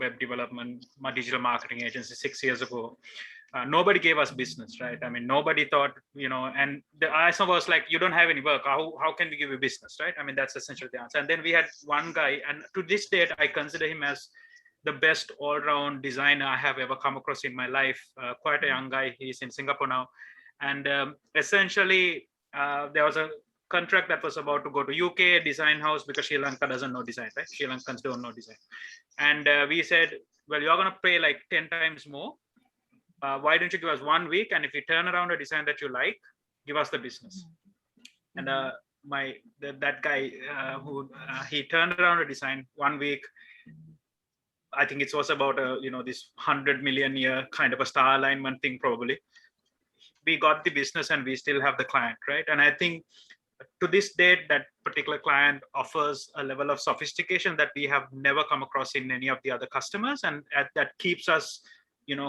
web development, my digital marketing agency 6 years ago, nobody gave us business, right? I mean, nobody thought, and the answer was like, you don't have any work. How can we give you business, right? I mean, that's essentially the answer. And then we had one guy, and to this date, I consider him as the best all-round designer I have ever come across in my life. Quite a young guy. He's in Singapore now. And essentially, there was a contract that was about to go to UK design house, because Sri Lanka doesn't know design, right? Sri Lankans don't know design. And we said, well, you're going to pay like 10 times more. Why don't you give us 1 week? And if you turn around a design that you like, give us the business. And that guy he turned around a design 1 week. I think it was about this 100 million year kind of a star alignment thing, probably. We got the business and we still have the client, right? And I think to this date, that particular client offers a level of sophistication that we have never come across in any of the other customers, and that keeps us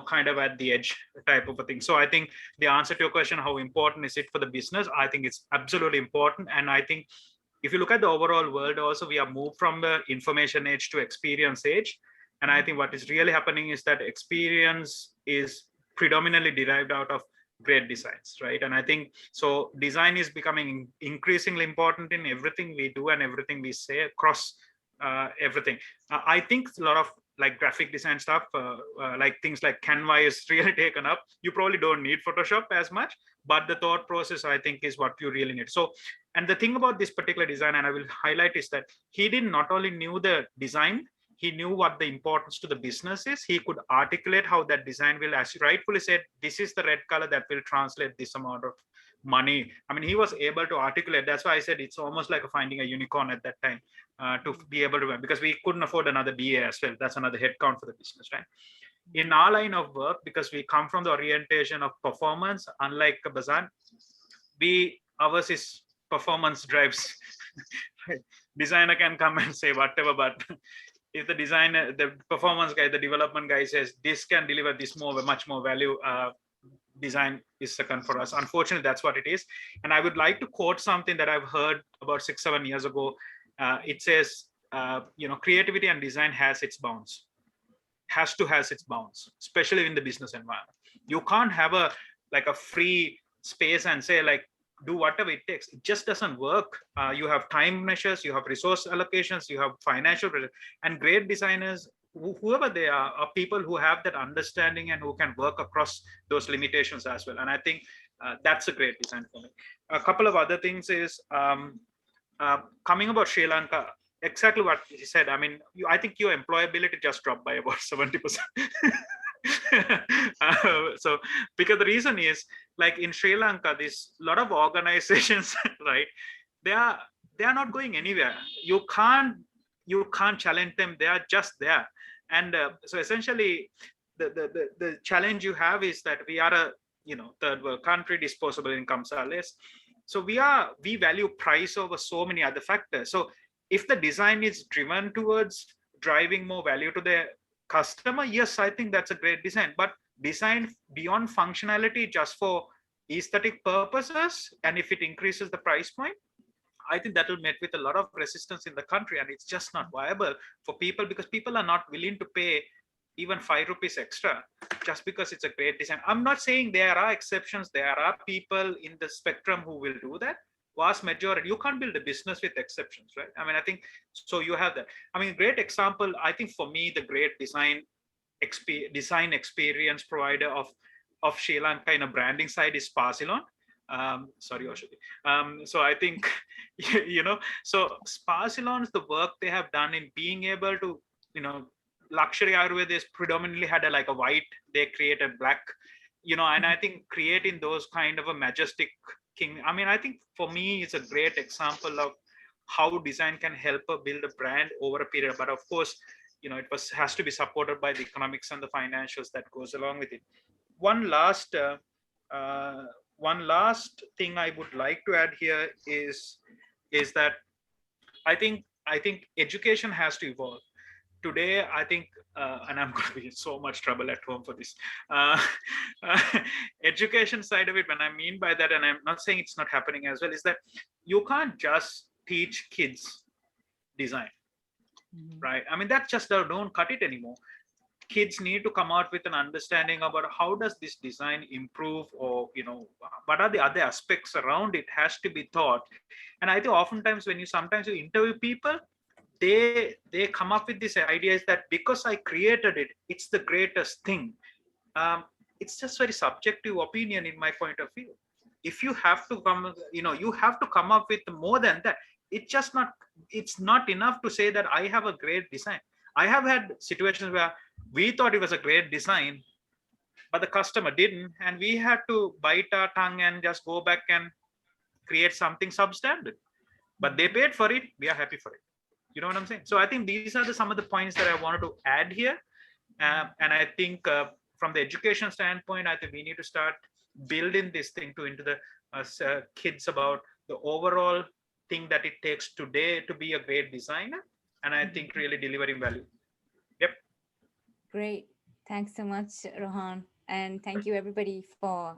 kind of at the edge type of a thing. So I think the answer to your question, how important is it for the business? I think it's absolutely important. And I think if you look at the overall world also, we have moved from the information age to experience age. And I think what is really happening is that experience is predominantly derived out of great designs, right? And I think so design is becoming increasingly important in everything we do and everything we say across everything. I think a lot of like graphic design stuff, like things like Canva is really taken up. You probably don't need Photoshop as much, but the thought process, I think, is what you really need. So, and the thing about this particular design, and I will highlight, is that he did not only knew the design, he knew what the importance to the business is. He could articulate how that design will, as you rightfully said, this is the red color that will translate this amount of money. I mean, he was able to articulate. That's why I said it's almost like finding a unicorn at that time to be able to, because we couldn't afford another BA as well. That's another headcount for the business, right? In our line of work, because we come from the orientation of performance, unlike Bazan, ours is performance drives. Designer can come and say whatever, but if the designer, the performance guy, the development guy says this can deliver this much more value, design is second for us. Unfortunately, that's what it is. And I would like to quote something that I've heard about 6-7 years ago. It says, creativity and design has its bounds, has its bounds, especially in the business environment. You can't have a free space and say like, do whatever it takes. It just doesn't work. You have time measures, you have resource allocations, you have financial, and great designers, whoever they are people who have that understanding and who can work across those limitations as well. And I think that's a great design for me. A couple of other things is coming about Sri Lanka, exactly what he said. I mean, I think your employability just dropped by about 70%. So because the reason is, like in Sri Lanka, this lot of organizations, right? They are not going anywhere. You can't challenge them. They are just there. And so essentially, the challenge you have is that we are a third world country, disposable incomes are less. So we value price over so many other factors. So if the design is driven towards driving more value to the customer, yes, I think that's a great design. But design beyond functionality just for aesthetic purposes, and if it increases the price point, I think that will meet with a lot of resistance in the country, and it's just not viable for people, because people are not willing to pay even 5 rupees extra just because it's a great design. I'm not saying there are exceptions. There are people in the spectrum who will do that. Vast majority, you can't build a business with exceptions, right? I mean, I think so. You have that. I mean, great example. I think for me, the great design experience provider of Sri Lanka in a branding side is Sparsilon. Sorry, Oshadi. So I think, so Sparsilon's, the work they have done in being able to, luxury Ayurveda is predominantly had a white, they created black, and I think creating those kind of a majestic king. I mean, I think for me, it's a great example of how design can help build a brand over a period. But of course, it has to be supported by the economics and the financials that goes along with it. One last thing I would like to add here is that I think education has to evolve. Today, I think, and I'm going to be in so much trouble at home for this, education side of it, when I mean by that, and I'm not saying it's not happening as well, is that you can't just teach kids design, right? I mean, that just don't cut it anymore. Kids need to come out with an understanding about how does this design improve, or what are the other aspects around it has to be taught. And I think oftentimes when you interview people, they come up with this ideas that because I created it, it's the greatest thing. It's just very subjective opinion in my point of view. If you have to come, you have to come up with more than that. It's not enough to say that I have a great design. I have had situations where we thought it was a great design, but the customer didn't, and we had to bite our tongue and just go back and create something substandard. But they paid for it. We are happy for it. You know what I'm saying? So I think these are some of the points that I wanted to add here. And I think from the education standpoint, I think we need to start building this thing into the kids about the overall thing that it takes today to be a great designer. And I think really delivering value. Yep. Great. Thanks so much, Rohan. And thank you everybody for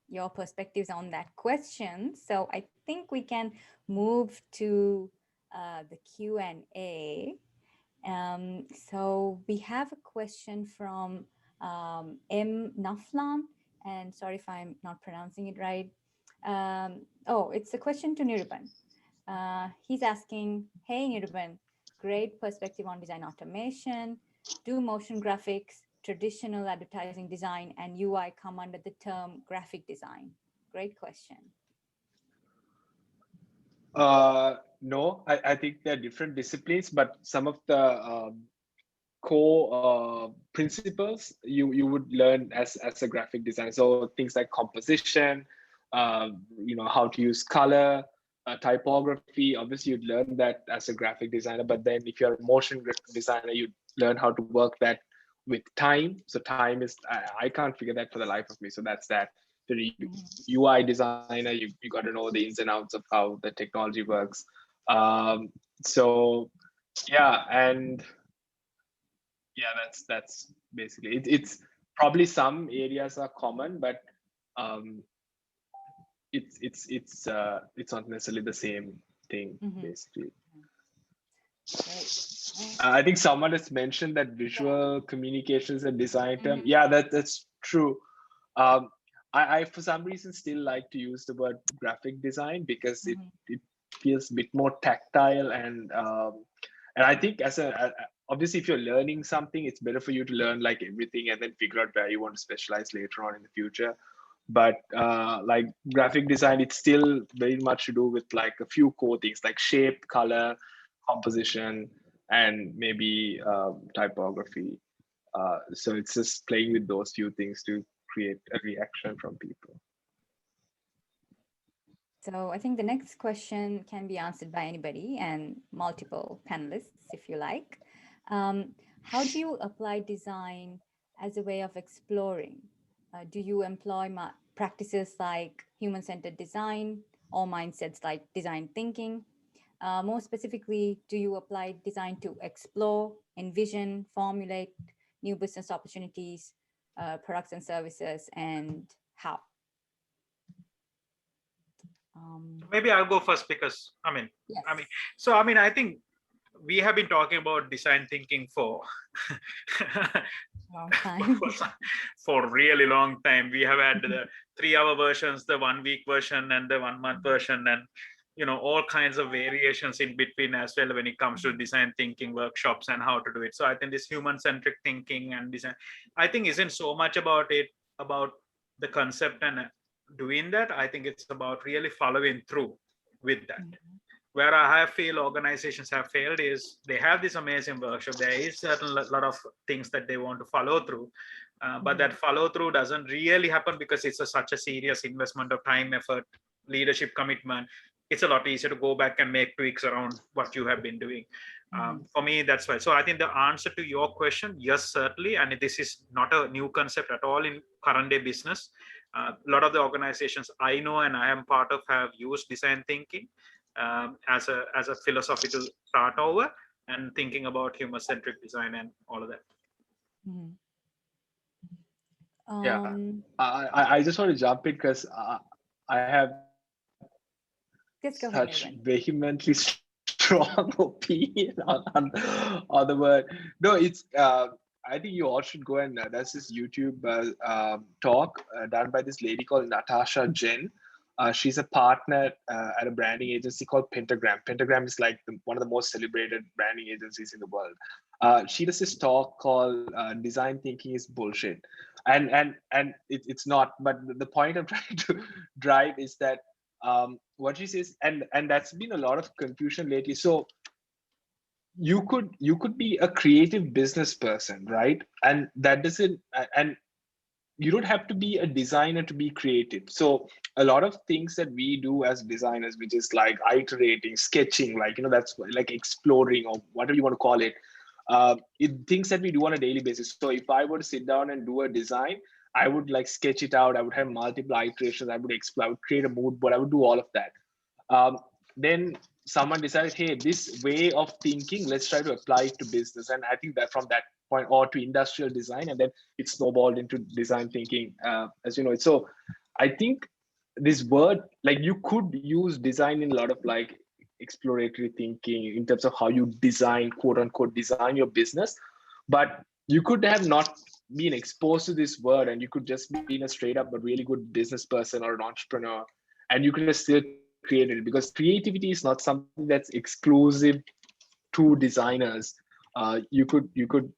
your perspectives on that question. So I think we can move to the Q&A. So we have a question from M. Naflan, and sorry if I'm not pronouncing it right. It's a question to Niruban. He's asking, hey Niruban, great perspective on design automation. Do motion graphics, traditional advertising design, and UI come under the term graphic design? Great question. No, I think they're different disciplines, but some of the core principles you would learn as a graphic designer. So things like composition, how to use color, typography. Obviously, you'd learn that as a graphic designer, but then if you're a motion designer, you learn how to work that with time. So time is, I can't figure that for the life of me. So that's that. The UI designer, you got to know the ins and outs of how the technology works. So yeah, and yeah, that's basically it. It's probably some areas are common, but it's not necessarily the same thing, basically. I think someone has mentioned that visual communications and design term. Yeah, that's true. I for some reason still like to use the word graphic design because it feels a bit more tactile, and I think obviously if you're learning something, it's better for you to learn like everything and then figure out where you want to specialize later on in the future. But like graphic design, it's still very much to do with like a few core things like shape, color, composition, and maybe typography. So it's just playing with those few things to create a reaction from people. So I think the next question can be answered by anybody and multiple panelists, if you like. How do you apply design as a way of exploring? Do you employ practices like human-centered design or mindsets like design thinking? More specifically, do you apply design to explore, envision, formulate new business opportunities, products and services, and how? Maybe I'll go first because Yes. I think we have been talking about design thinking for Long time. for a really long time. We have had the 3-hour versions, the 1-week version, and the 1-month version, and all kinds of variations in between as well when it comes to design thinking workshops and how to do it. So I think this human-centric thinking and design, I think, isn't so much about the concept and doing that. I think it's about really following through with that. Where I feel organizations have failed is they have this amazing workshop. There is certain lot of things that they want to follow through, but that follow through doesn't really happen because it's such a serious investment of time, effort, leadership commitment. It's a lot easier to go back and make tweaks around what you have been doing. For me, that's why. So I think the answer to your question, yes, certainly. And this is not a new concept at all in current day business. A lot of the organizations I know and I am part of have used design thinking as a philosophy to start over and thinking about human-centric design and all of that. Yeah, I just want to jump in because I have such vehemently strong opinion on the word. No, it's I think you all should go and there's this YouTube talk done by this lady called Natasha Jen. She's a partner at a branding agency called Pentagram. Pentagram is like one of the most celebrated branding agencies in the world. She does this talk called "Design Thinking is Bullshit," and it's not. But the point I'm trying to drive is that what she says, and that's been a lot of confusion lately. So you could be a creative business person, right? And that doesn't and you don't have to be a designer to be creative. So a lot of things that we do as designers, which is like iterating, sketching, like that's like exploring or whatever you want to call it, things that we do on a daily basis. So if I were to sit down and do a design, I would like sketch it out. I would have multiple iterations. I would explore. I would create a mood board. I would do all of that. Then someone decided, hey, this way of thinking, let's try to apply it to business. And I think that from that point or to industrial design, and then it snowballed into design thinking, as you know. So I think this word, like you could use design in a lot of like exploratory thinking in terms of how you design, quote unquote, design your business. But you could have not been exposed to this word and you could just be a straight up but really good business person or an entrepreneur, and you could have still created it, because creativity is not something that's exclusive to designers. You could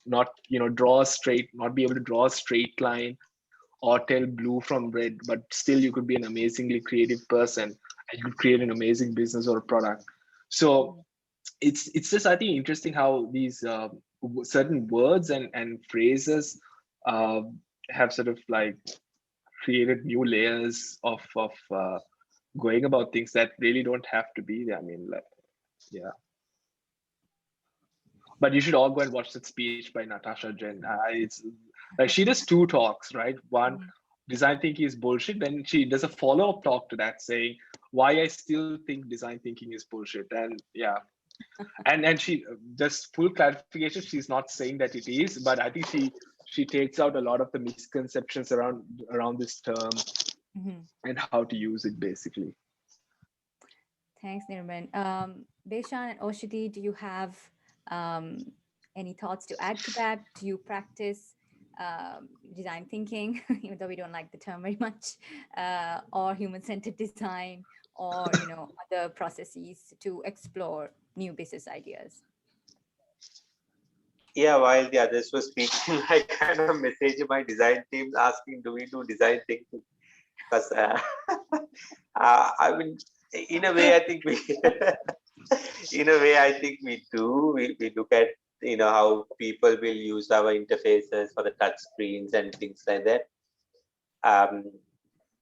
not not be able to draw a straight line or tell blue from red, but still you could be an amazingly creative person and you could create an amazing business or a product. So it's just, I think, interesting how these certain words and phrases have sort of like created new layers of going about things that really don't have to be there. I mean, like, yeah. But you should all go and watch that speech by Natasha Jen. It's like she does 2 talks, right? One, design thinking is bullshit. Then she does a follow-up talk to that saying why I still think design thinking is bullshit. And yeah, and she just full clarification. She's not saying that it is, but I think she takes out a lot of the misconceptions around this term and how to use it basically. Thanks, Nirman. Beshan and Oshadi, do you have any thoughts to add to that? Do you practice design thinking, even though we don't like the term very much, or human-centered design, or other processes to explore new business ideas? Yeah, while the others were speaking, I kind of messaged my design team asking, do we do design thinking? Because I mean, in a way, I think we do. We look at how people will use our interfaces for the touch screens and things like that.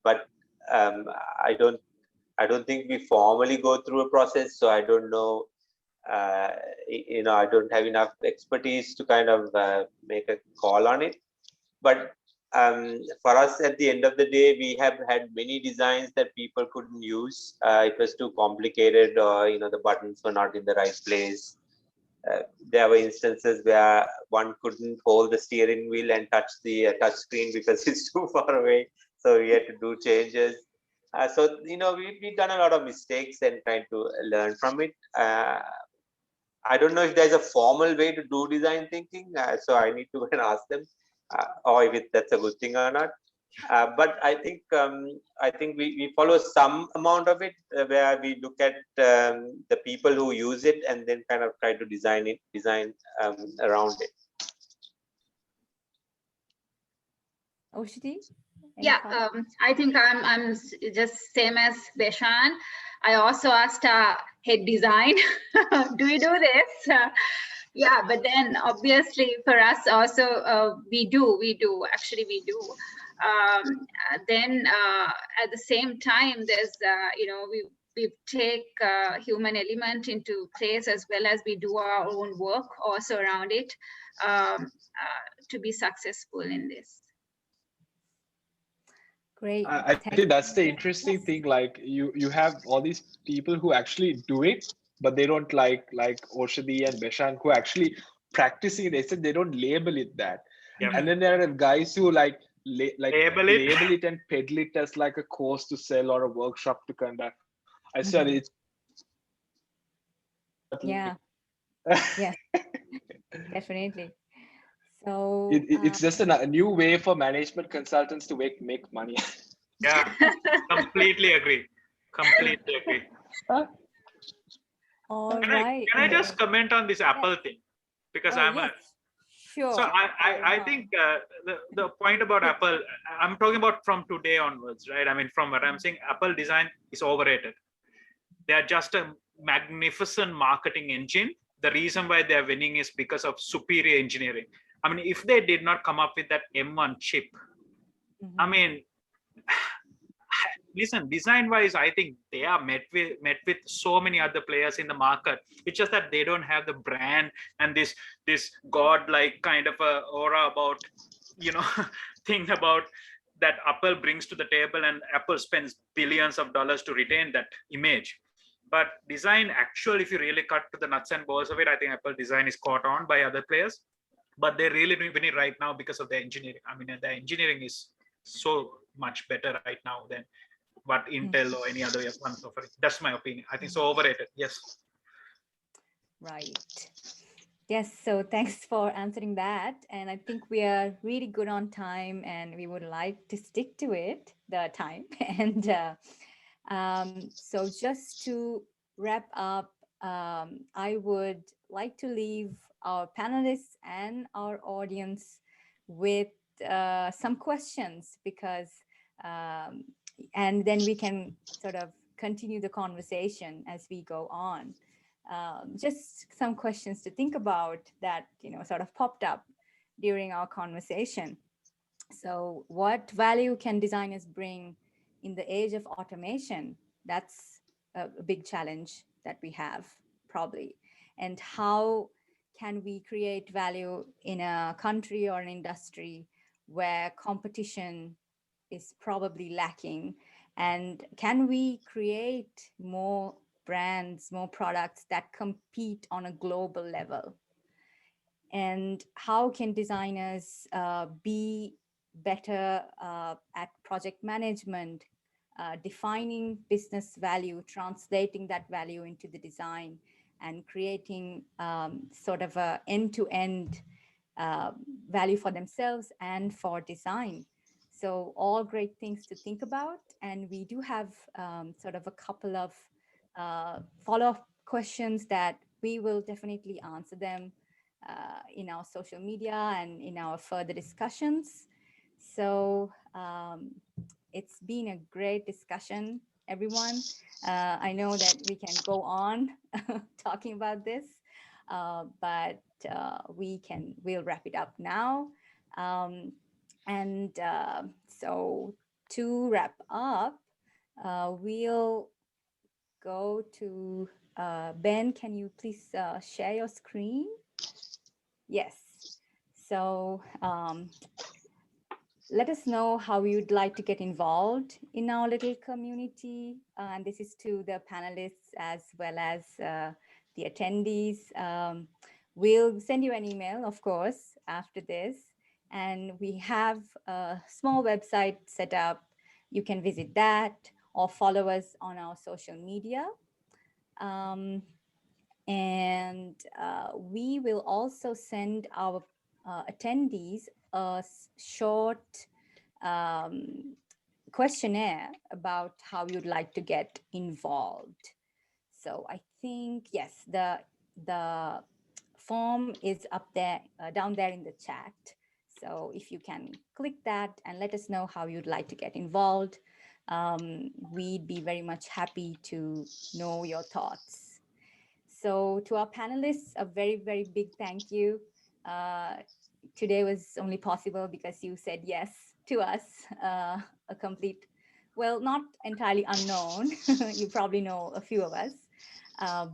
But I don't think we formally go through a process, so I don't know. I don't have enough expertise to kind of make a call on it. But for us, at the end of the day, we have had many designs that people couldn't use. It was too complicated, or the buttons were not in the right place. There were instances where one couldn't hold the steering wheel and touch the touch screen because it's too far away. So we had to do changes. So we've done a lot of mistakes and trying to learn from it. I don't know if there's a formal way to do design thinking, so I need to go and ask them, or if that's a good thing or not. But I think we follow some amount of it, where we look at the people who use it and then kind of try to design around it. Oshadi? Yeah, I think I'm just same as Beshan. I also asked head design, do we do this? Yeah, but then obviously for us also we do actually. Then at the same time, there's we take human element into place, as well as we do our own work also around it to be successful in this. Great. I think that's the interesting thing. Like you have all these people who actually do it, but they don't like Oshadi and Beshan, who actually practicing it. They said they don't label it that. Yeah. And then there are guys who label Label it. and peddle it as like a course to sell or a workshop to conduct. I said it's Yeah. Yes, definitely. So it's just a new way for management consultants to make money. Yeah, completely agree. Completely agree. all Can right. I just comment on this Apple thing? Because Sure. so I think the point about Apple, I'm talking about from today onwards, right? I mean, from what I'm saying, Apple design is overrated. They are just a magnificent marketing engine. The reason why they are winning is because of superior engineering. I mean, if they did not come up with that M1 chip, I mean, listen, design wise, I think they are met with so many other players in the market. It's just that they don't have the brand and this godlike kind of a aura about thing about that Apple brings to the table, and Apple spends billions of dollars to retain that image. But design, actually, if you really cut to the nuts and bolts of it, I think Apple design is caught on by other players, but they're really winning right now because of the engineering. I mean, the engineering is so much better right now than what Intel or any other ones offering. That's my opinion. I think so overrated. Yes. Right. Yes, so thanks for answering that. And I think we are really good on time, and we would like to stick to it, the time. And so just to wrap up, I would like to leave our panelists and our audience with some questions, because and then we can sort of continue the conversation as we go on. Just some questions to think about that sort of popped up during our conversation. So what value can designers bring in the age of automation? That's a big challenge that we have, probably. And how can we create value in a country or an industry where competition is probably lacking? And can we create more brands, more products that compete on a global level? And how can designers be better at project management, defining business value, translating that value into the design, and creating sort of a end-to-end value for themselves and for design? So all great things to think about. And we do have sort of a couple of follow-up questions that we will definitely answer them in our social media and in our further discussions. So it's been a great discussion, everyone. I know that we can go on talking about this, but we'll wrap it up now. So to wrap up, we'll go to Ben. Can you please share your screen? Yes. So let us know how you'd like to get involved in our little community. And this is to the panelists as well as the attendees. We'll send you an email, of course, after this. And we have a small website set up. You can visit that or follow us on our social media. We will also send our attendees a short questionnaire about how you'd like to get involved. So I think, yes, the form is up there, down there in the chat. So if you can click that and let us know how you'd like to get involved, we'd be very much happy to know your thoughts. So to our panelists, a very, very big thank you. Today was only possible because you said yes to us, a complete, well, not entirely unknown. You probably know a few of us,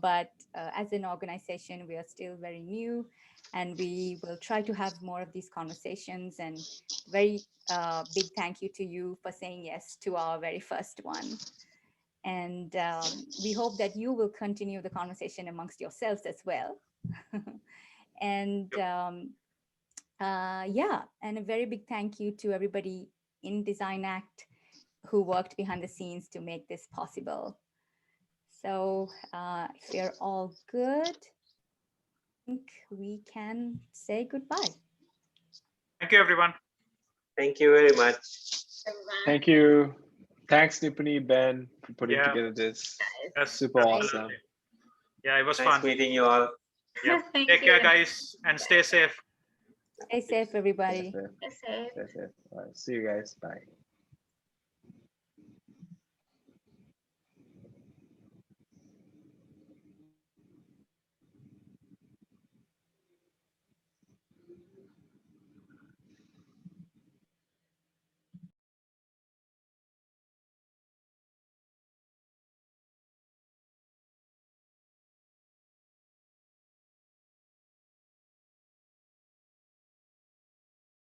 but as an organization, we are still very new, and we will try to have more of these conversations. And very big thank you to you for saying yes to our very first one. And we hope that you will continue the conversation amongst yourselves as well. And yeah, and a very big thank you to everybody in Design Act who worked behind the scenes to make this possible. So if you're all good, I think we can say goodbye. Thank you, everyone. Thank you very much. Thank you. Thanks, Nipuni, Ben, for putting Yeah. together this. That's Super awesome. Yeah, it was Nice fun. meeting you all. Yeah. Thank Take you. care, guys, and stay safe. Stay safe, everybody. Stay safe. Stay safe. Stay safe. All right. See you guys. Bye.